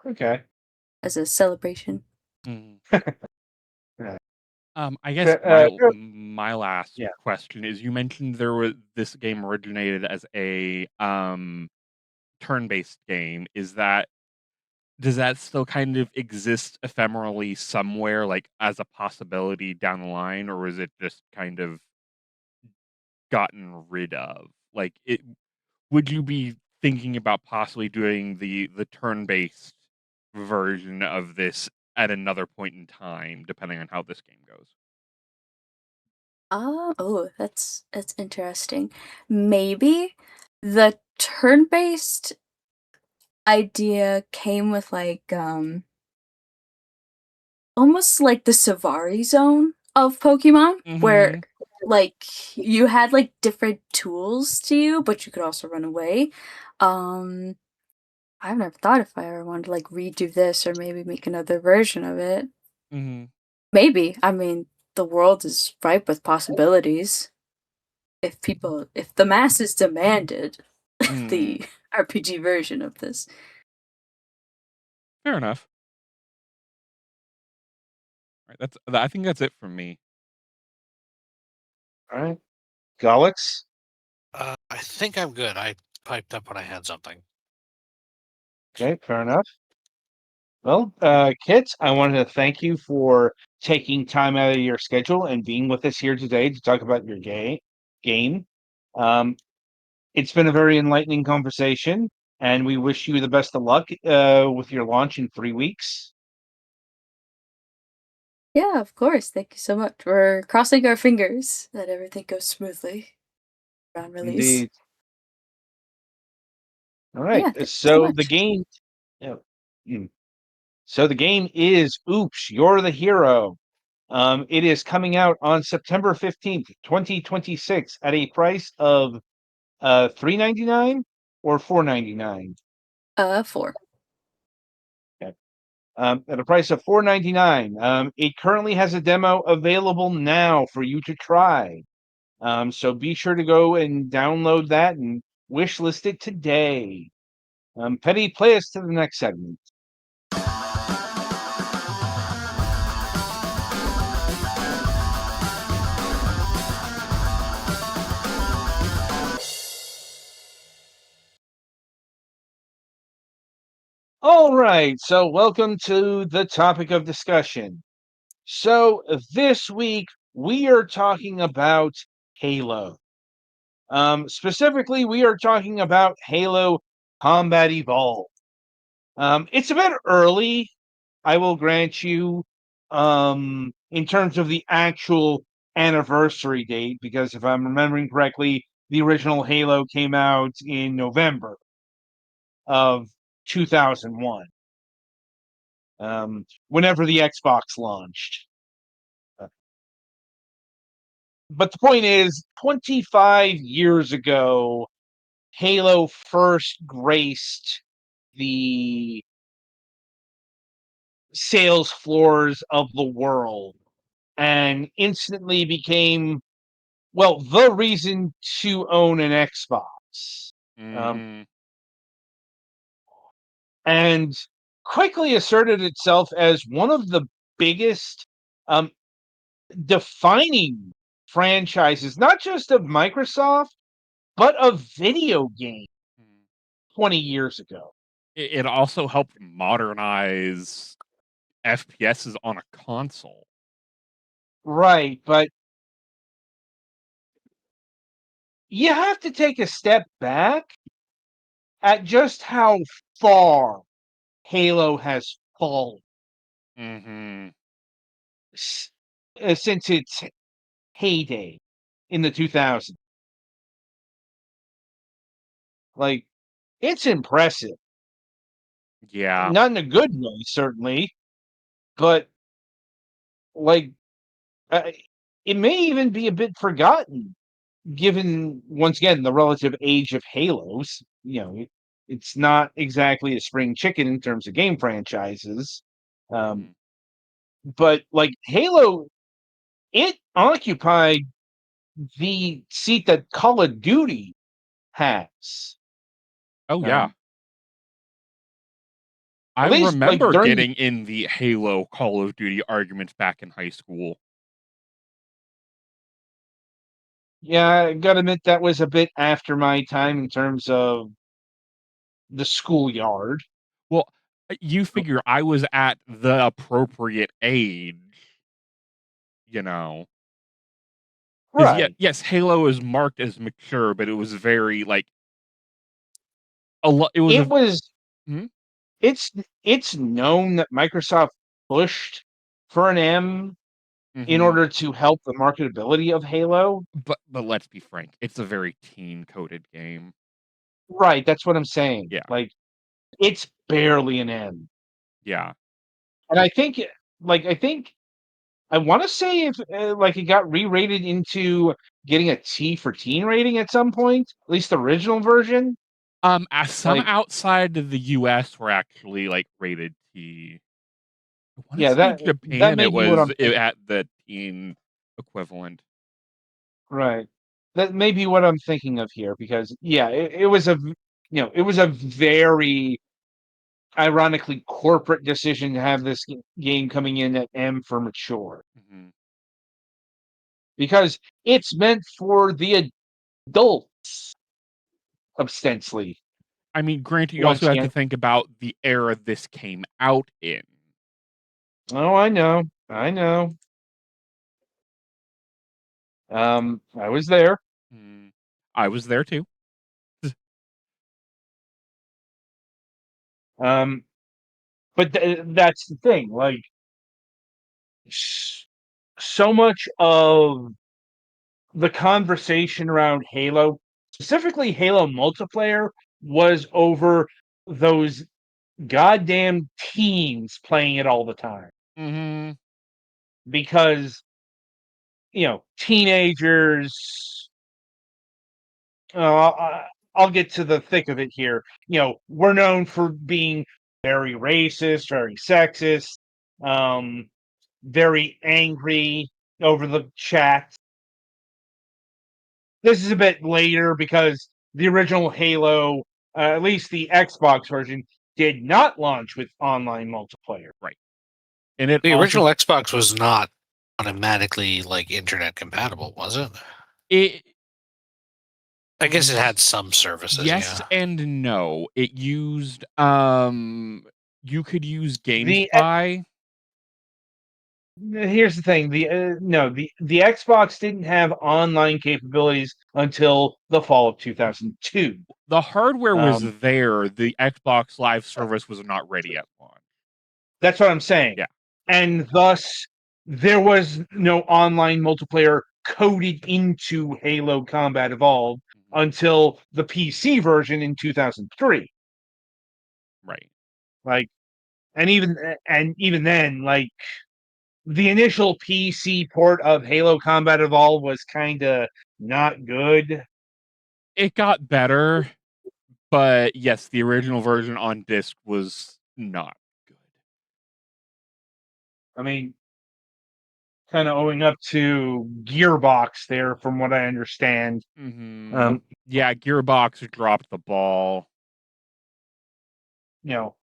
Okay. as a celebration. Mhm. Yeah. I guess my last Yeah. question is: you mentioned this game originated as a turn-based game. Does that still kind of exist ephemerally somewhere, like as a possibility down the line, or is it just kind of gotten rid of? Like, would you be thinking about possibly doing the turn-based version of this at another point in time, depending on how this game goes? Oh, that's interesting. Maybe the turn-based idea came with like almost like the Savari zone of Pokemon, where Mhm. like you had like different tools to you, but you could also run away. Um, I've never thought if I ever wanted to like redo this or maybe make another version of it. Mhm. Maybe. I mean, the world is ripe with possibilities. If the masses demanded Mhm. the RPG version of this. Fair enough. Right. I think that's it from me. All right. Gulix? I think I'm good. I piped up when I had something. Okay, fair enough. Well, Kit, I wanted to thank you for taking time out of your schedule and being with us here today to talk about your game. Um, it's been a very enlightening conversation, and we wish you the best of luck with your launch in 3 weeks. Yeah, of course. Thank you so much. We're crossing our fingers that everything goes smoothly around release. Indeed. All right. Yeah, thank you so So the much. game. Yeah. mm. So the game is Oops, You're the Hero. It is coming out on September 15th, 2026 at a price of $3.99 or $4.99. 4. Okay. At a price of $4.99. It currently has a demo available now for you to try. So be sure to go and download that and wish list it today. Petty, play us to the next segment. All right, so welcome to the topic of discussion. So this week we are talking about Halo. Specifically, we are talking about Halo Combat Evolved. It's a bit early, I will grant you, in terms of the actual anniversary date, because if I'm remembering correctly, the original Halo came out in November of 2001, whenever the Xbox launched. But the point is, 25 years ago, Halo first graced the sales floors of the world and instantly became, well, the reason to own an Xbox. Mhm. And quickly asserted itself as one of the biggest um, defining franchises, not just of Microsoft, but of video games Mm. 20 years ago. It also helped modernize FPSs on a console. Right, but you have to take a step back at just how far Halo has fallen Mhm. since its heyday in the 2000s. Like, it's impressive. Yeah. Not in a good way, certainly, but like, uh, it may even be a bit forgotten, given once again the relative age of Halos. It's not exactly a spring chicken in terms of game franchises, um, Mhm. but like Halo, it occupied the seat that Call of Duty has. Oh, yeah. Um, I at least like remember during the getting in the Halo Call of Duty arguments back in high school. yeah, I gotta admit that was a bit after my time in terms of the schoolyard. Well, you figure I was at the appropriate age, you know? 'Cause Right. yes, Halo is marked as mature, but it was very, like, a lot it was It a was mhm, it's it's known that Microsoft pushed for an M in mhm. order to help the marketability of Halo. But let's be frank, it's a very teen-coded game. Right, that's what I'm saying. Yeah, Like, it's barely an M. yeah. And I think I want to say if like it got re-rated into getting a T for teen rating at some point, at least the original version. As some Like, outside of the US were actually, like, rated T. I wanna yeah, say that Japan, may be what I'm it thinking. at the teen equivalent. Right. That may be what I'm thinking of here because yeah, it was a very ironically corporate decision to have this game coming in at M for mature Mhm. because it's meant for the adults ostensibly. I mean, granted, you also Once have to again, think about the era this came out in. oh, I know, I know. I was there. Mm. I was there too. Um, but that's the thing. Like, so much of the conversation around Halo, specifically Halo multiplayer, was over those goddamn teens playing it all the time. Mhm. Because, teenagers, I'll get to the thick of it here. We're known for being very racist, very sexist, um, very angry over the chat. This is a bit later because the original Halo, at least the Xbox version, did not launch with online multiplayer. Right. And it The also original Xbox was not automatically like internet compatible, was it? it I guess it had some services, yes yeah. and no. It used You could use The GameSpy. here's the thing: the Xbox didn't have online capabilities until the fall of 2002. The hardware was Um, there. The Xbox Live service was not ready at launch. That's what I'm saying. Yeah. And thus, there was no online multiplayer coded into Halo Combat Evolved until the PC version in 2003. Right. Like, and even then, like the initial PC port of Halo Combat Evolved was kind of not good. It got better, but yes, the original version on disc was not good. I mean, kind of owing up to Gearbox there, from what I understand. Yeah, Gearbox dropped the ball. You know,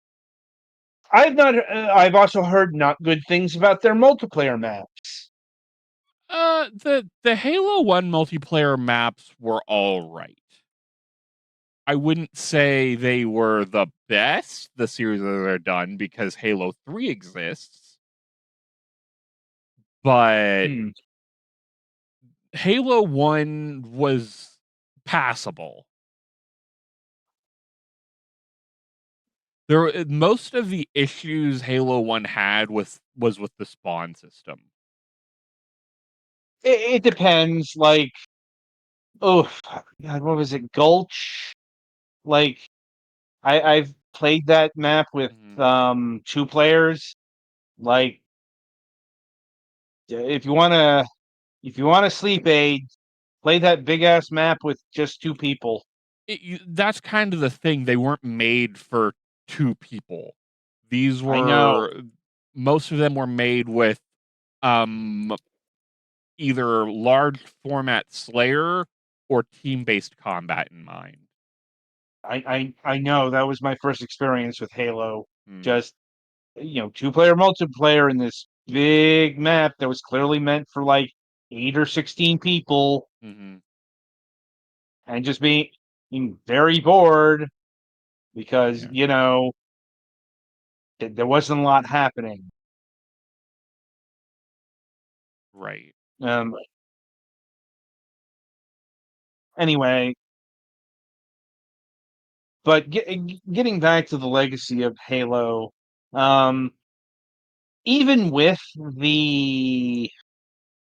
I've also heard not good things about their multiplayer maps. The Halo 1 multiplayer maps were all right. I wouldn't say they were the best the series that they're done because Halo 3 exists. But Halo 1 was passable. Most of the issues Halo 1 had was with the spawn system. It depends. Like, oh God, what was it? Gulch. Like, I've played that map with 2 players. Like, if you wanna sleep aid, play that big ass map with just 2 people. That's kind of the thing. They weren't made for 2 people. These I know. were most of them were made with um either large format Slayer or team-based combat in mind. I know that was my first experience with Halo. Just 2-player multiplayer in this big map that was clearly meant for like 8 or 16 people, and just being very bored because there wasn't a lot happening. Right. Anyway, but getting back to the legacy of Halo, even with the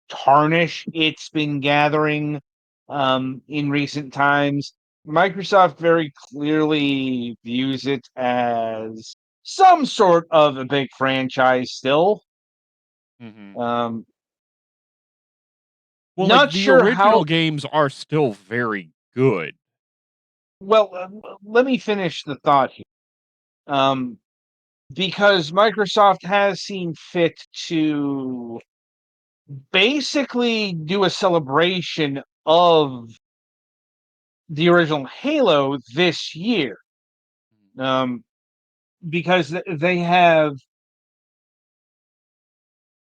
tarnish it's been gathering in recent times, Microsoft very clearly views it as some sort of a big franchise still. Well, like Not the sure how. original games are still very good. Well, let me finish the thought here. Because Microsoft has seen fit to basically do a celebration of the original Halo this year. Because they have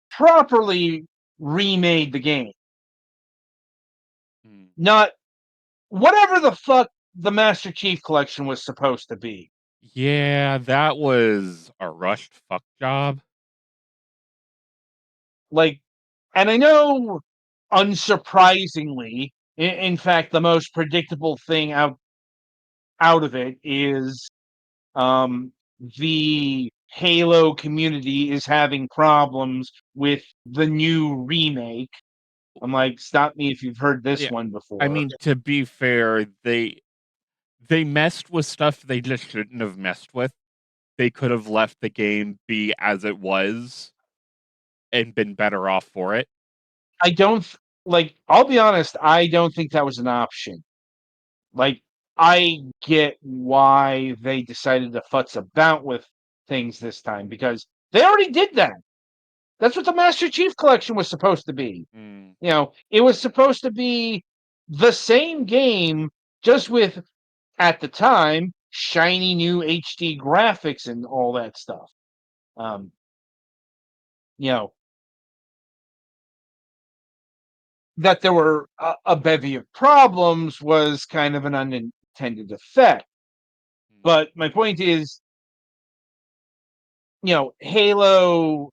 properly remade the game. Not whatever the fuck the Master Chief Collection was supposed to be. Yeah, that was a rushed fuck job. Like, and I know, unsurprisingly, in fact, the most predictable thing out of it is the Halo community is having problems with the new remake. I'm like, stop me if you've heard this Yeah. one before. I mean, to be fair, they messed with stuff they just shouldn't have messed with. They could have left the game be as it was and been better off for it. I don't I'll be honest, I don't think that was an option. Like, I get why they decided to futz about with things this time, because they already did that. That's what the Master Chief Collection was supposed to be. It was supposed to be the same game, just with, at the time, shiny new HD graphics and all that stuff. You know, that there were a bevy of problems was kind of an unintended effect. But my point is, Halo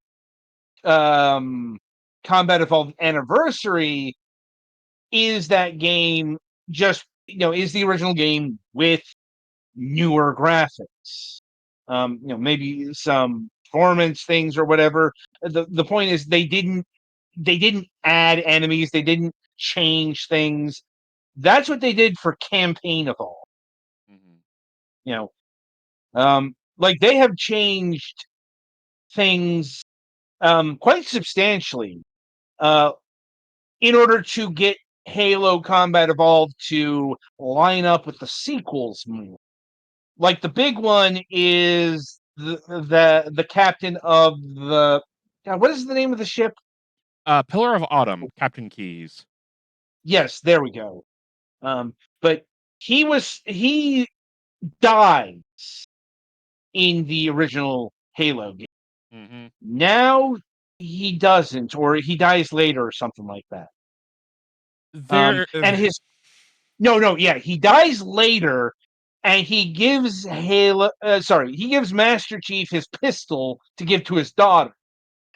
Combat Evolved Anniversary is that game just is the original game with newer graphics. Maybe some performance things or whatever. The point is they didn't add enemies, they didn't change things. That's what they did for Campaign Evolved. Like they have changed things quite substantially in order to get Halo Combat Evolved to line up with the sequels more. Like the big one is the captain of the what is the name of the ship? Pillar of Autumn, Captain Keys. Yes, there we go. But he dies in the original Halo game. Mm-hmm. Now he doesn't, or he dies later, or something like that. And his he dies later, and he gives he gives Master Chief his pistol to give to his daughter,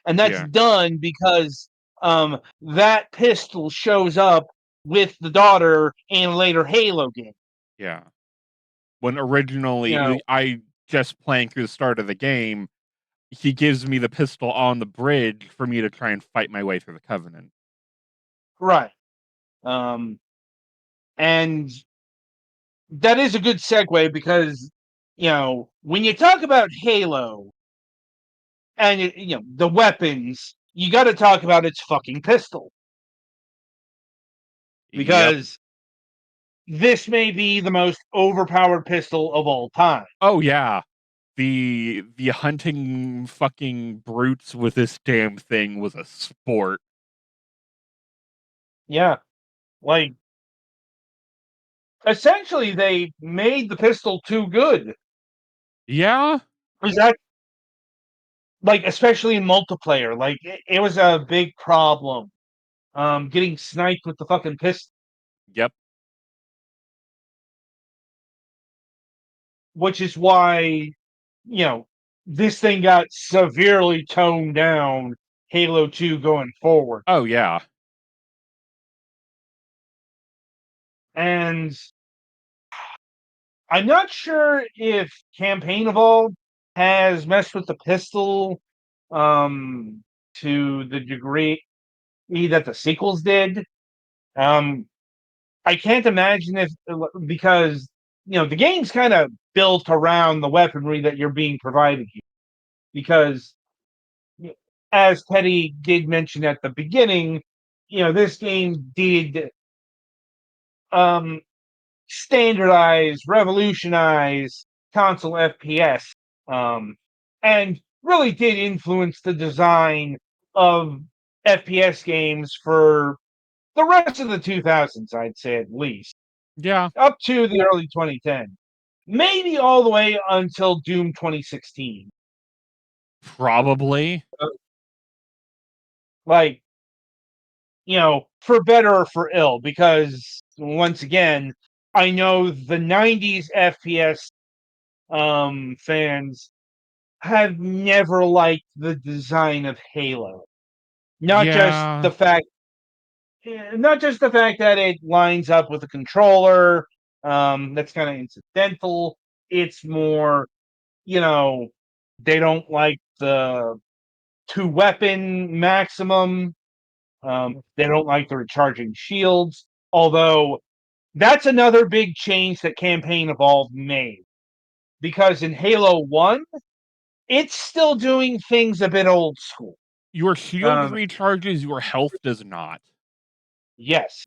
and that's done because that pistol shows up with the daughter in a later Halo game. Yeah. When originally I just playing through the start of the game, he gives me the pistol on the bridge for me to try and fight my way through the Covenant. Right. And that is a good segue because, when you talk about Halo and, the weapons, you got to talk about its fucking pistol. Because this may be the most overpowered pistol of all time. Oh, yeah. The hunting fucking brutes with this damn thing was a sport. Yeah. Like, essentially, they made the pistol too good. Yeah? Especially in multiplayer. Like, it was a big problem. Getting sniped with the fucking pistol. Yep. Which is why, this thing got severely toned down Halo 2 going forward. Oh, yeah. And I'm not sure if Campaign Evolved has messed with the pistol to the degree that the sequels did. I can't imagine if, because the game's kind of built around the weaponry that you're being provided here. Because, as Teddy did mention at the beginning, this game did standardize, revolutionize console FPS, and really did influence the design of FPS games for the rest of the 2000s, I'd say at least. Yeah. Up to the early 2010s. Maybe all the way until Doom 2016. Probably. Like, for better or for ill, because once again, I know the 90s FPS fans have never liked the design of Halo. Not just the fact that it lines up with a controller, that's kind of incidental. It's more, they don't like the 2-weapon maximum. They don't like the recharging shields. Although that's another big change that Campaign Evolved made. Because in Halo 1, it's still doing things a bit old school. Your shield recharges, your health does not. Yes.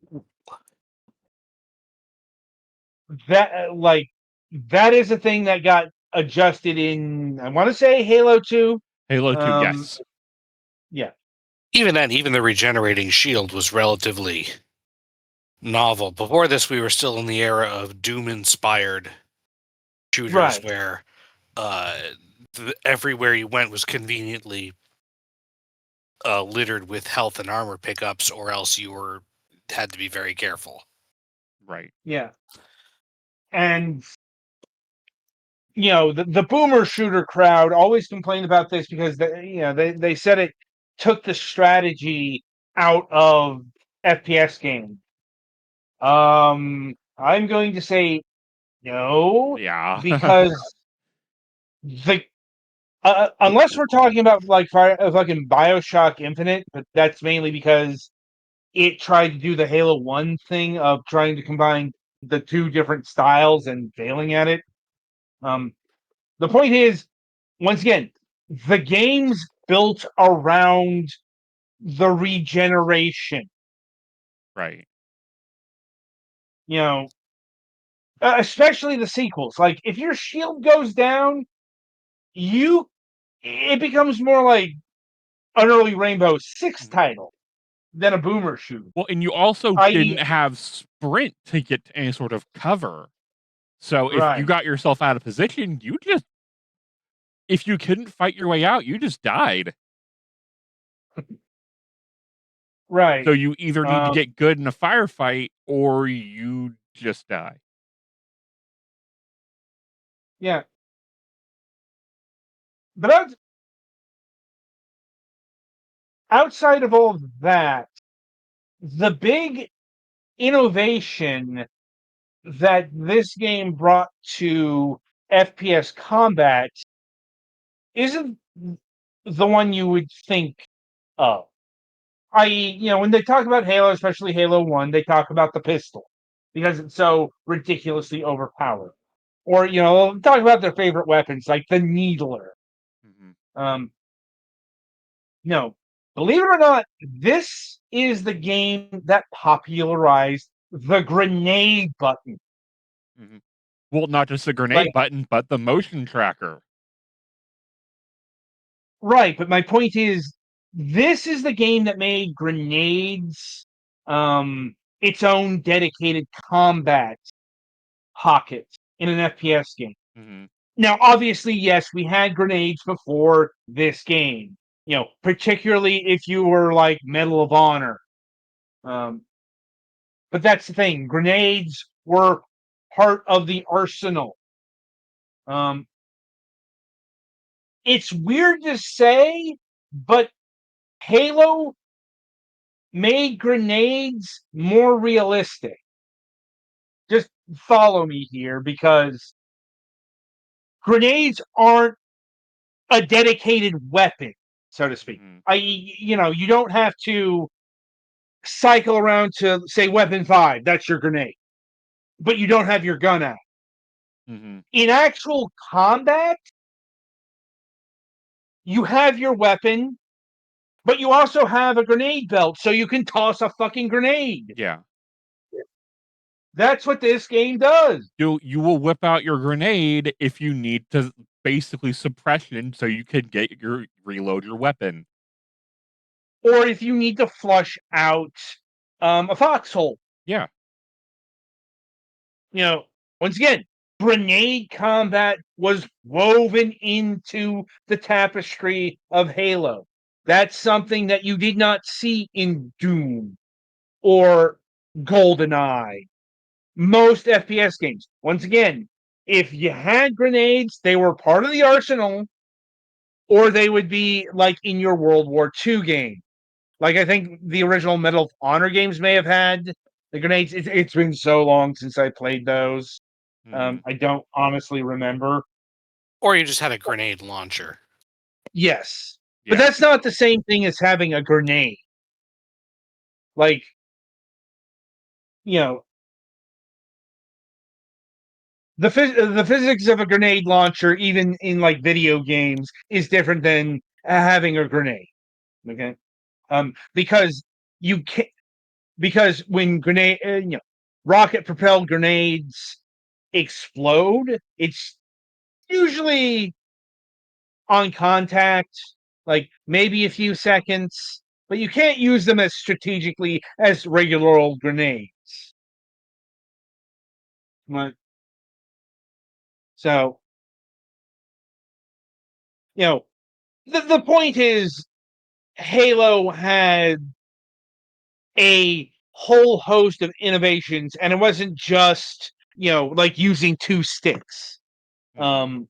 That is a thing that got adjusted in, I want to say, Halo 2. Halo 2, yes. Yeah. Even then, even the regenerating shield was relatively novel. Before this, we were still in the era of Doom-inspired shooters where everywhere you went was conveniently littered with health and armor pickups, or else you had to be very careful. Right. Yeah. And the boomer shooter crowd always complained about this because they said it took the strategy out of FPS games. I'm going to say no, Yeah. because the unless we're talking about like fucking Bioshock Infinite, but that's mainly because it tried to do the Halo 1 thing of trying to combine the two different styles and failing at it. The point is, once again, the game's built around the regeneration. Right. Especially the sequels. Like, if your shield goes down, it becomes more like an early Rainbow Six title than a boomer shooter. Well, and you also I.e., didn't have sprint to get to any sort of cover. So if you right, got yourself out of position, if you couldn't fight your way out, you just died. right. So you either need to Um, get good in a firefight or you just die. yeah. But outside of all of that, the big innovation that this game brought to FPS combat isn't the one you would think of. I.e., when they talk about Halo, especially Halo 1, they talk about the pistol because it's so ridiculously overpowered. Or, talk about their favorite weapons like the Needler. Um, no, believe it or not, this is the game that popularized the grenade button. Well, not just the Like, grenade button, but the motion tracker. right, but my point is, this is the game that made grenades its own dedicated combat pocket in an FPS game. Now, obviously, yes, we had grenades before this game. Particularly if you were like Medal of Honor. But that's the thing. Grenades were part of the arsenal. It's weird to say, but Halo made grenades more realistic. Just follow me here, because grenades aren't a dedicated weapon, so to speak. You don't have to cycle around to say weapon 5, that's your grenade, but you don't have your gun out. In actual combat, you have your weapon, but you also have a grenade belt, so you can toss a fucking grenade. Yeah. That's what this game does. You will whip out your grenade if you need to basically suppression so you can reload your weapon. Or if you need to flush out a foxhole. Yeah. Once again, grenade combat was woven into the tapestry of Halo. That's something that you did not see in Doom or GoldenEye. Most FPS games. Once again, if you had grenades, they were part of the arsenal, or they would be like in your World War II game. Like, I think the original Medal of Honor games may have had the grenades. It's been so long since I played those. I don't honestly remember. Or you just had a grenade launcher. Yes. Yeah. But that's not the same thing as having a grenade. Like, the physics of a grenade launcher, even in like video games, is different than having a grenade. Okay, because you can because when rocket propelled grenades explode, it's usually on contact, like maybe a few seconds, but you can't use them as strategically as regular old grenades. So, the point is, Halo had a whole host of innovations, and it wasn't just, like using two sticks. That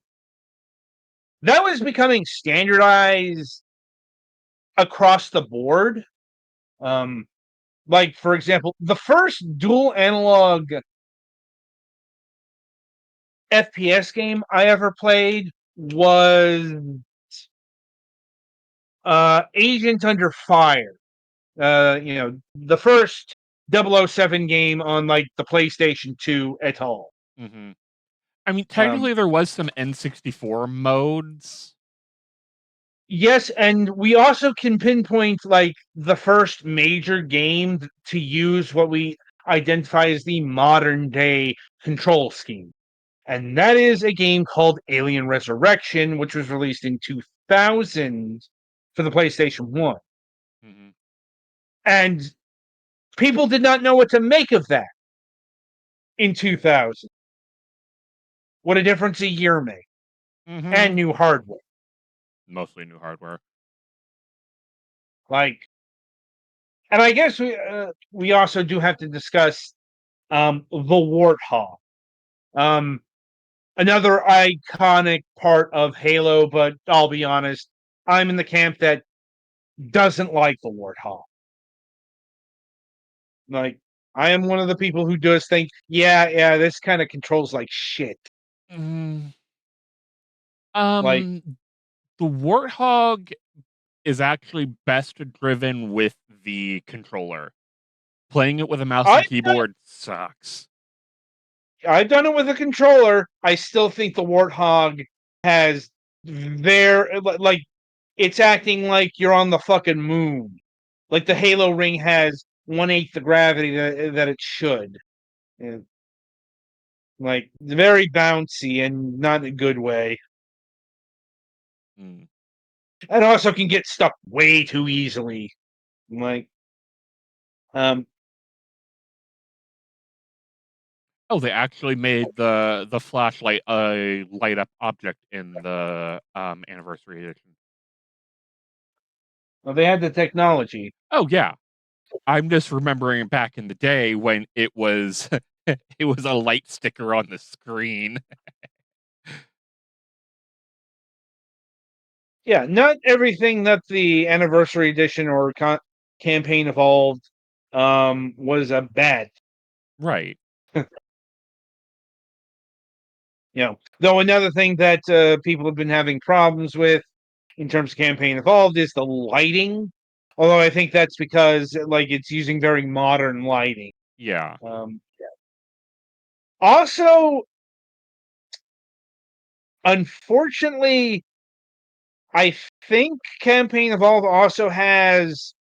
was becoming standardized across the board. Like, for example, the first dual analog FPS game I ever played was Agent Under Fire. The first 007 game on like the PlayStation 2 at all. I mean, technically, there was some N64 modes. Yes, and we also can pinpoint like the first major game to use what we identify as the modern day control scheme. And that is a game called Alien Resurrection, which was released in 2000 for the PlayStation 1. And people did not know what to make of that in 2000. What a difference a year made. And new hardware. Mostly new hardware. Like, and I guess we also do have to discuss the Warthog. Another iconic part of Halo, but I'll be honest, I'm in the camp that doesn't like the Warthog. Like, I am one of the people who does think, yeah, this kind of controls like shit. Like, The Warthog is actually best driven with the controller. Playing it with a mouse and keyboard sucks. I've done it with a controller. I still think the Warthog has like it's acting like you're on the fucking moon. Like the Halo ring has 1/8 the gravity that it should. And, like, very bouncy and not in a good way. And also can get stuck way too easily. Like, oh, they actually made the flashlight a light up object in the anniversary edition. well, they had the technology. Oh yeah, I'm just remembering back in the day when it was it was a light sticker on the screen. Yeah, not everything that the anniversary edition or campaign evolved was a bad. Right. Though another thing that people have been having problems with in terms of campaign evolved is the lighting. Although I think that's because like it's using very modern lighting. Yeah. Also, unfortunately, I think Campaign Evolved also has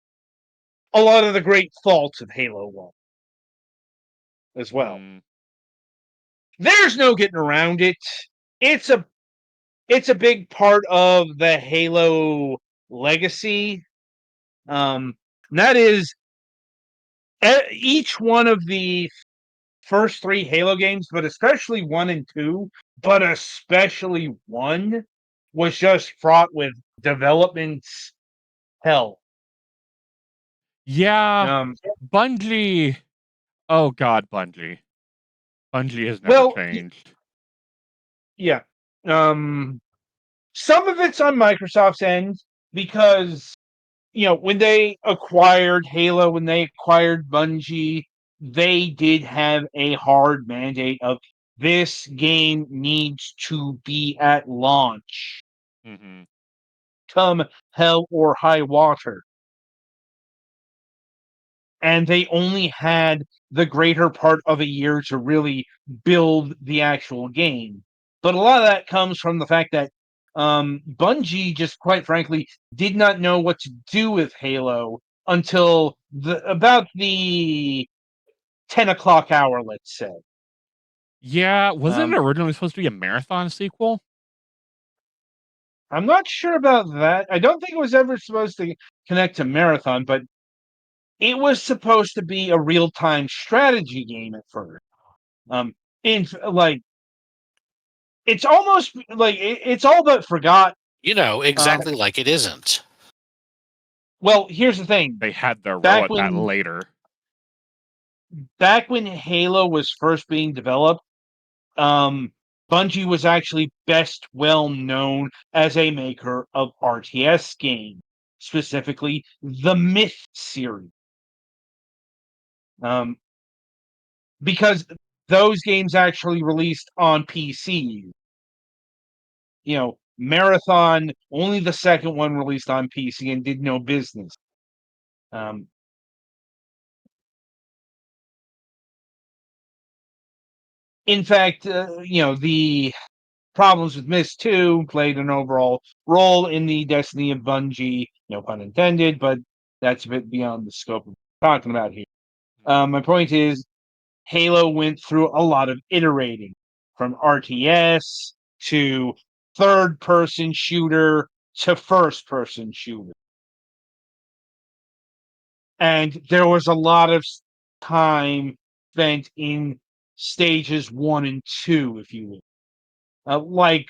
a lot of the great faults of Halo 1 as well. There's no getting around it. It's a big part of the Halo legacy. That is each one of the first 3 Halo games, but especially 1 and 2, but especially 1 was just fraught with development hell. Yeah. Bungie. Oh God, Bungie. Bungie has never changed. Yeah. Some of it's on Microsoft's end because, when they acquired Halo, when they acquired Bungie, they did have a hard mandate of this game needs to be at launch. Come hell or high water. And they only had the greater part of a year to really build the actual game. But a lot of that comes from the fact that Bungie just, quite frankly, did not know what to do with Halo until about the 10 o'clock hour, let's say. Yeah, wasn't it originally supposed to be a marathon sequel? I'm not sure about that. I don't think it was ever supposed to connect to Marathon, but it was supposed to be a real-time strategy game at first. It's almost like it's all but forgot. Exactly like it isn't. Well, here's the thing. They had their row at that later. Back when Halo was first being developed, Bungie was actually best well known as a maker of RTS games, specifically the Myth series. Because those games actually released on PC. Marathon, only the second one released on PC and did no business. In fact, the problems with Myst 2 played an overall role in the destiny of Bungie, no pun intended, but that's a bit beyond the scope of what we're talking about here. My point is, Halo went through a lot of iterating, from RTS to third-person shooter to first-person shooter. And there was a lot of time spent in stages 1 and 2, if you will. Like,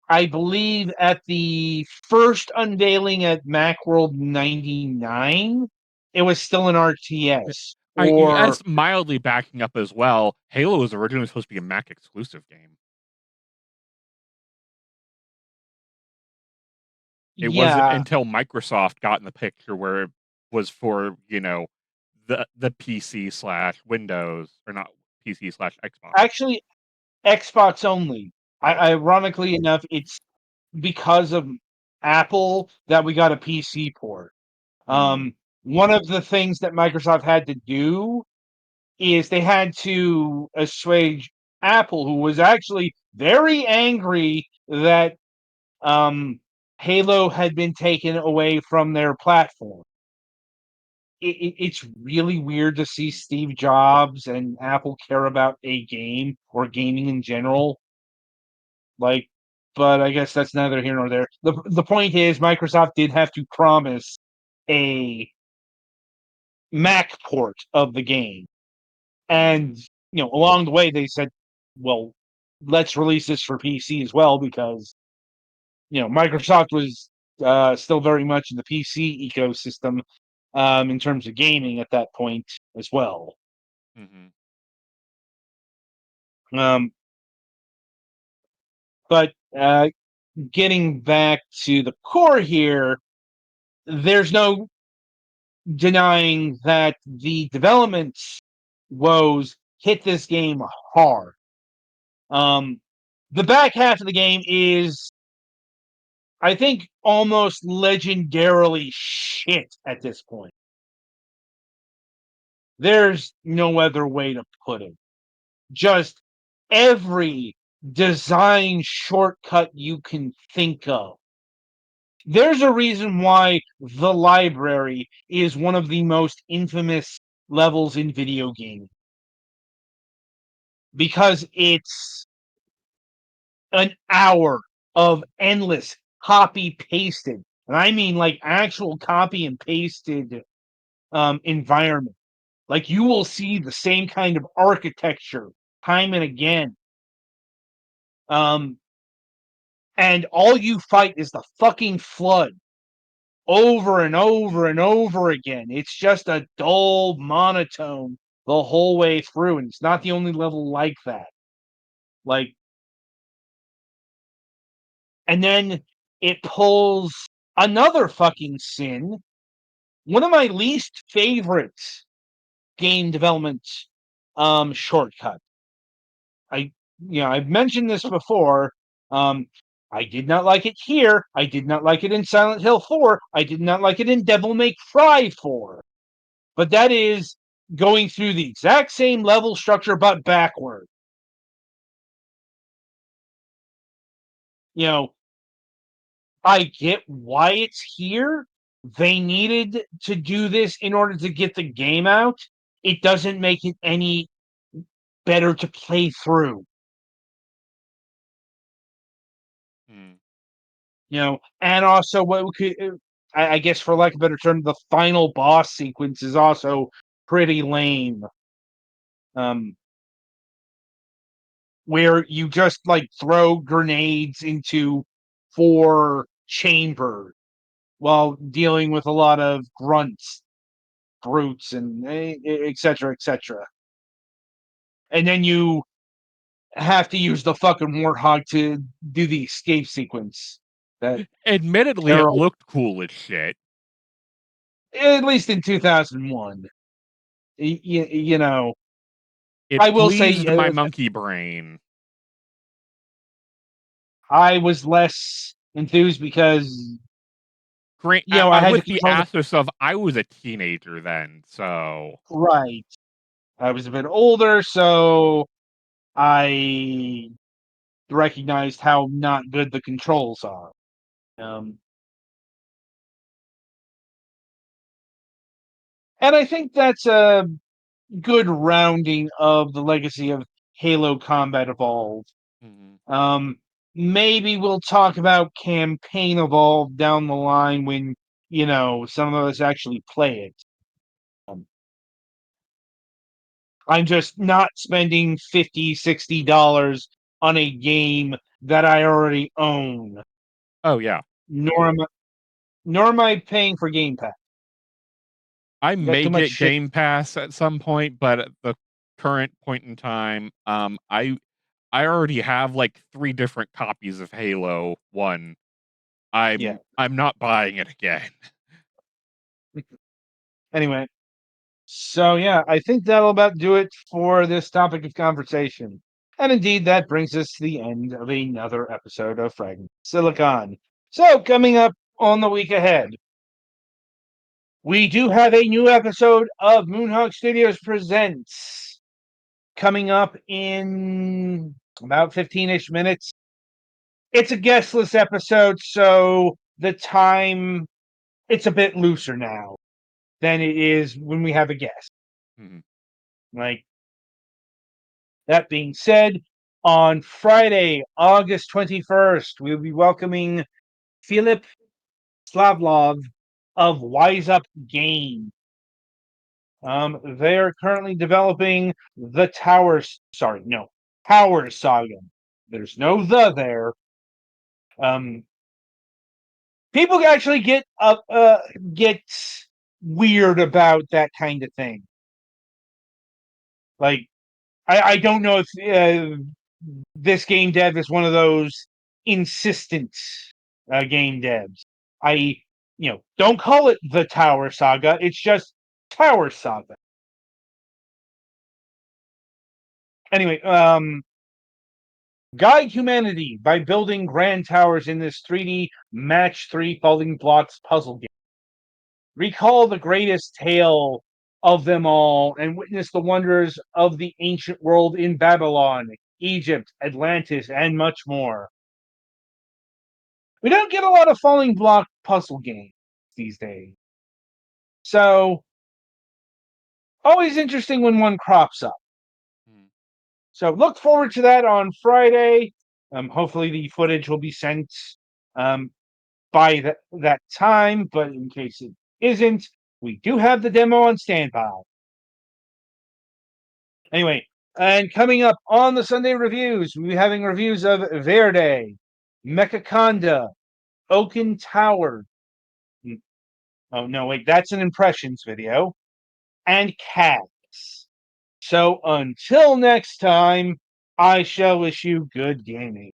I believe at the first unveiling at Macworld 99, it was still an RTS. That's mildly backing up as well. Halo was originally supposed to be a Mac exclusive game. It wasn't until Microsoft got in the picture where it was for, the PC/Windows, or not PC/Xbox. Actually, Xbox only. Ironically enough, it's because of Apple that we got a PC port. One of the things that Microsoft had to do is they had to assuage Apple, who was actually very angry that Halo had been taken away from their platform. It's really weird to see Steve Jobs and Apple care about a game or gaming in general. But I guess that's neither here nor there. The point is, Microsoft did have to promise a Mac port of the game. And, along the way, they said, well, let's release this for PC as well, because, Microsoft was still very much in the PC ecosystem in terms of gaming at that point as well. But getting back to the core here, there's no denying that the development woes hit this game hard. The back half of the game is, I think, almost legendarily shit at this point. There's no other way to put it. Just every design shortcut you can think of. There's a reason why the library is one of the most infamous levels in video gaming. Because it's an hour of endless copy pasted, and I mean like actual copy and pasted environment. Like, you will see the same kind of architecture time and again. And all you fight is the fucking flood over and over and over again. It's just a dull monotone the whole way through, and it's not the only level like that. And then it pulls another fucking sin. One of my least favorite game development shortcut. I've mentioned this before. I did not like it here. I did not like it in Silent Hill 4. I did not like it in Devil May Cry 4. But that is going through the exact same level structure, but backward. I get why it's here. They needed to do this in order to get the game out. It doesn't make it any better to play through. And also what we could, I guess, for lack of a better term, the final boss sequence is also pretty lame. Where you just throw grenades into 4 chambers while dealing with a lot of grunts, brutes, and etc., etc. And then you have to use the fucking warthog to do the escape sequence. That Admittedly, it looked cool as shit. At least in 2001. You know, It I will say pleased my monkey brain. I was less enthused because I I had to with the control asterisk of I was a teenager then, so right. I was a bit older, so I recognized how not good the controls are. And I think that's a good rounding of the legacy of Halo Combat Evolved. Maybe we'll talk about Campaign Evolved down the line when, some of us actually play it. I'm just not spending $50, $60 on a game that I already own. Oh yeah. Nor am I paying for Game Pass. I You got may too much get shit. Game Pass at some point, but at the current point in time, I already have like 3 different copies of Halo 1. Yeah. I'm not buying it again. Anyway, so yeah, I think that'll about do it for this topic of conversation. And indeed, that brings us to the end of another episode of Fragments of Silicon. So, coming up on the week ahead, we do have a new episode of Moonhawk Studios Presents coming up in about 15-ish minutes. It's a guestless episode, so the time, it's a bit looser now than it is when we have a guest. Like, that being said, on Friday, August 21st, we'll be welcoming Philip Slavlov of Wise Up Games. They are currently developing the Tower Saga. There's no the there. People actually get weird about that kind of thing. Like, I don't know if this game dev is one of those insistent game devs. Don't call it the Tower Saga. It's just Tower Saga. Anyway, guide humanity by building grand towers in this 3D match 3 falling blocks puzzle game. Recall the greatest tale of them all and witness the wonders of the ancient world in Babylon, Egypt, Atlantis, and much more. We don't get a lot of falling block puzzle games these days. So, always interesting when one crops up. So, look forward to that on Friday. Hopefully, the footage will be sent by that time, but in case it isn't, we do have the demo on standby. Anyway, and coming up on the Sunday reviews, we'll be having reviews of Verde, Mechaconda, Oaken Tower. Oh, no, wait, that's an impressions video. And Cats. So until next time, I shall wish you good gaming.